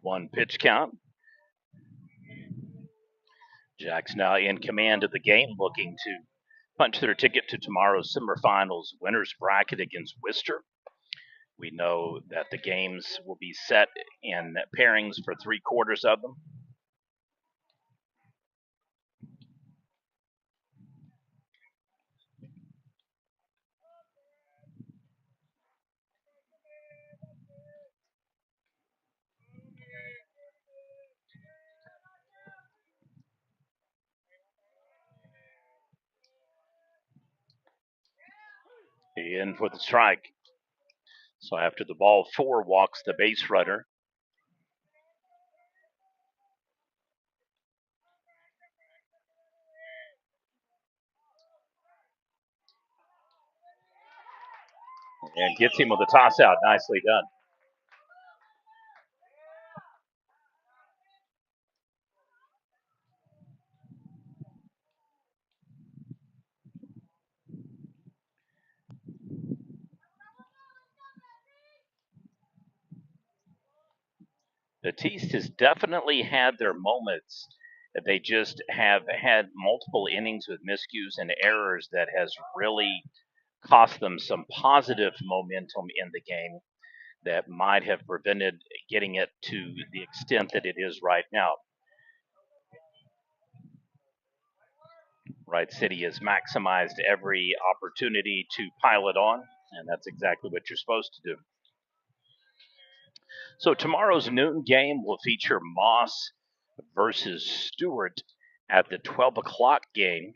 1 pitch count. Jack's now in command of the game, looking to punch their ticket to tomorrow's semifinals winners bracket against Worcester. We know that the games will be set in pairings for 3/4 of them. In for the strike. So after the ball, 4 walks the base runner. And gets him with a toss out. Nicely done. Battiest has definitely had their moments. They just have had multiple innings with miscues and errors that has really cost them some positive momentum in the game that might have prevented getting it to the extent that it is right now. Wright City has maximized every opportunity to pile it on, and that's exactly what you're supposed to do. So tomorrow's noon game will feature Moss versus Stewart at the 12 o'clock game.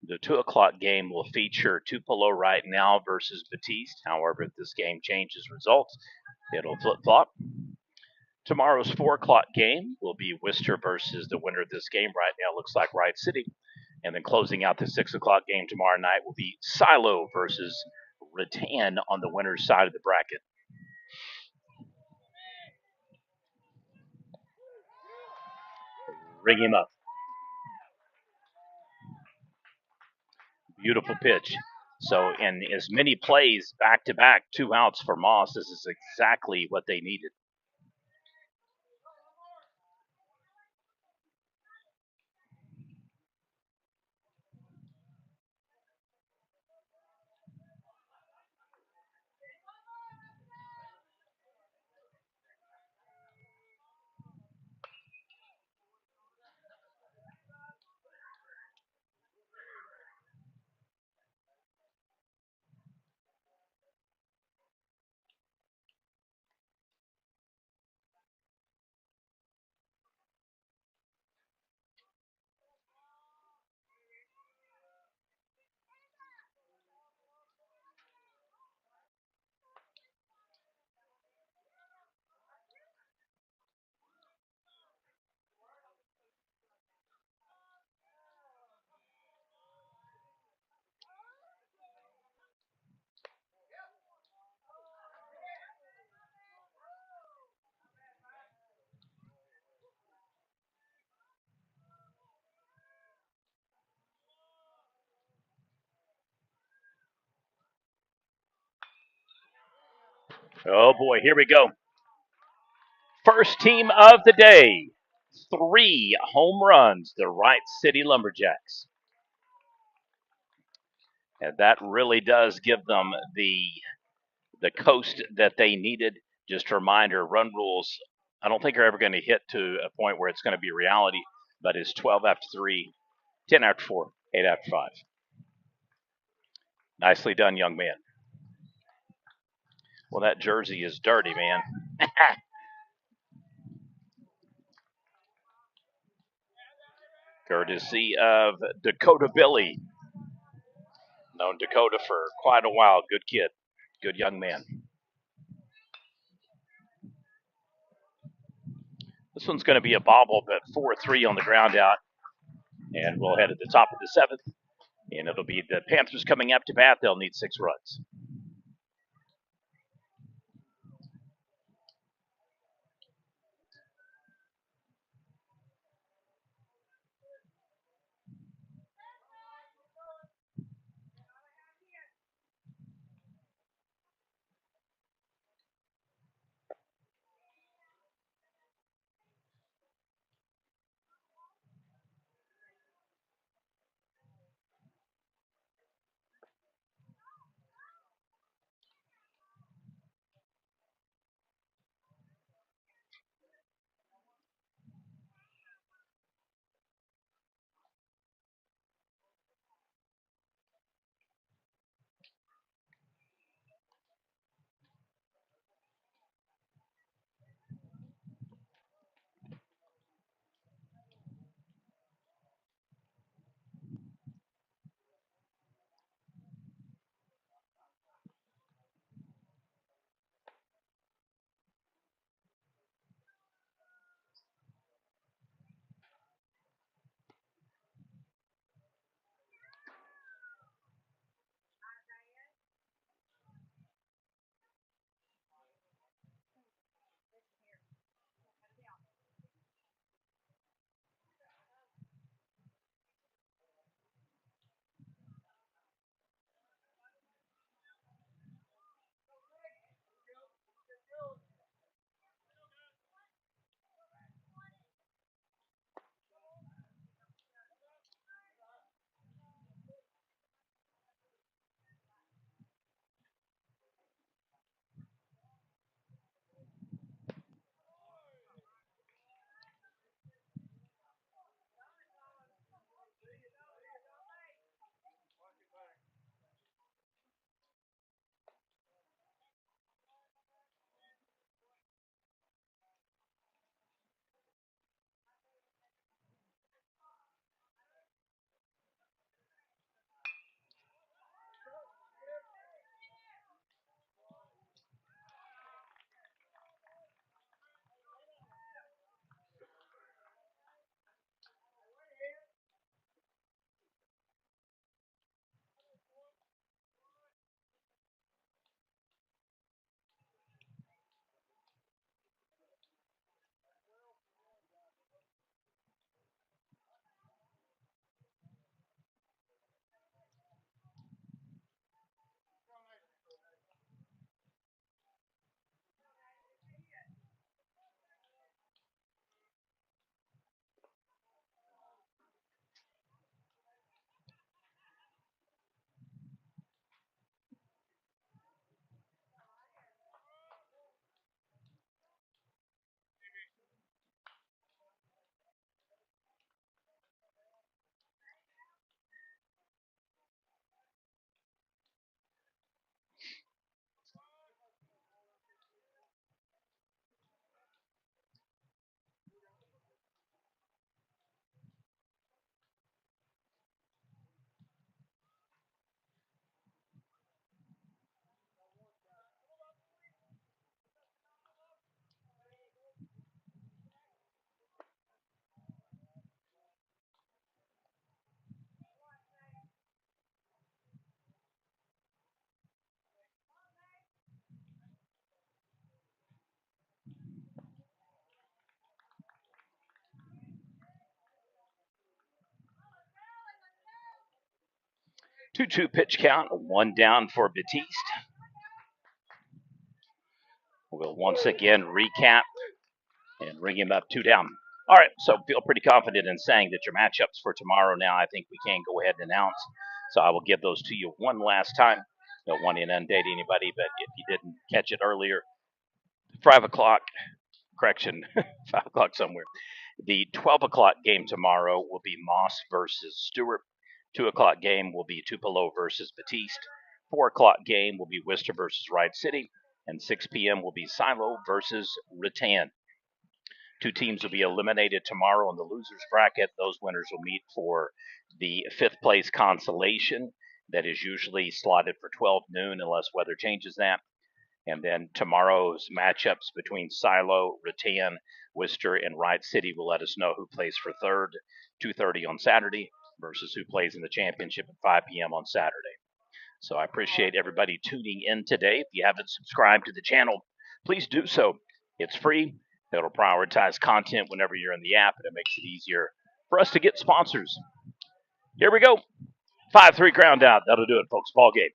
The 2 o'clock game will feature Tupelo right now versus Battiest. However, if this game changes results, it'll flip flop. Tomorrow's 4 o'clock game will be Worcester versus the winner of this game. Right now, looks like Wright City. And then closing out the 6 o'clock game tomorrow night will be Silo versus Rattan on the winner's side of the bracket. Ring him up. Beautiful pitch. So, in as many plays back to back, 2 outs for Moss, this is exactly what they needed. Oh boy, here we go. First team of the day. 3 home runs, the Wright City Lumberjacks. And that really does give them the coast that they needed. Just a reminder, run rules, I don't think are ever going to hit to a point where it's going to be reality, but it's 12 after 3, 10 after 4, 8 after 5. Nicely done, young man. Well, that jersey is dirty, man. Courtesy of Dakota Billy. Known Dakota for quite a while. Good kid. Good young man. This one's going to be a bobble, but 4-3 on the ground out. And we'll head at the top of the 7th. And it'll be the Panthers coming up to bat. They'll need 6 runs. 2-2 pitch count, 1 down for Battiest. We'll once again recap and bring him up 2 down. All right, so feel pretty confident in saying that your matchups for tomorrow now, I think we can go ahead and announce. So I will give those to you one last time. Don't want to inundate anybody, but if you didn't catch it earlier, 5 o'clock, correction, 5 o'clock somewhere. The 12 o'clock game tomorrow will be Moss versus Stewart. 2 o'clock game will be Tupelo versus Battiest. 4 o'clock game will be Worcester versus Wright City. And 6 p.m. will be Silo versus Rattan. 2 teams will be eliminated tomorrow in the losers bracket. Those winners will meet for the 5th place consolation that is usually slotted for 12 noon unless weather changes that. And then tomorrow's matchups between Silo, Rattan, Worcester, and Wright City will let us know who plays for 3rd, 2:30 on Saturday, versus who plays in the championship at 5 p.m. on Saturday. So I appreciate everybody tuning in today. If you haven't subscribed to the channel, please do so. It's free. It'll prioritize content whenever you're in the app, and it makes it easier for us to get sponsors. Here we go. 5-3 ground out. That'll do it, folks. Ball game.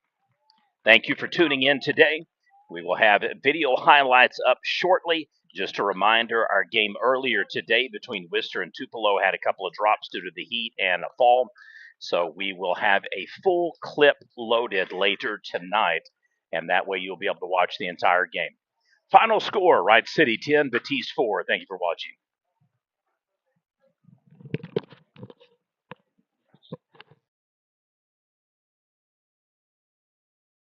Thank you for tuning in today. We will have video highlights up shortly. Just a reminder, our game earlier today between Worcester and Tupelo had a couple of drops due to the heat and a fall. So we will have a full clip loaded later tonight, and that way you'll be able to watch the entire game. Final score, Wright City 10, Battiest 4. Thank you for watching.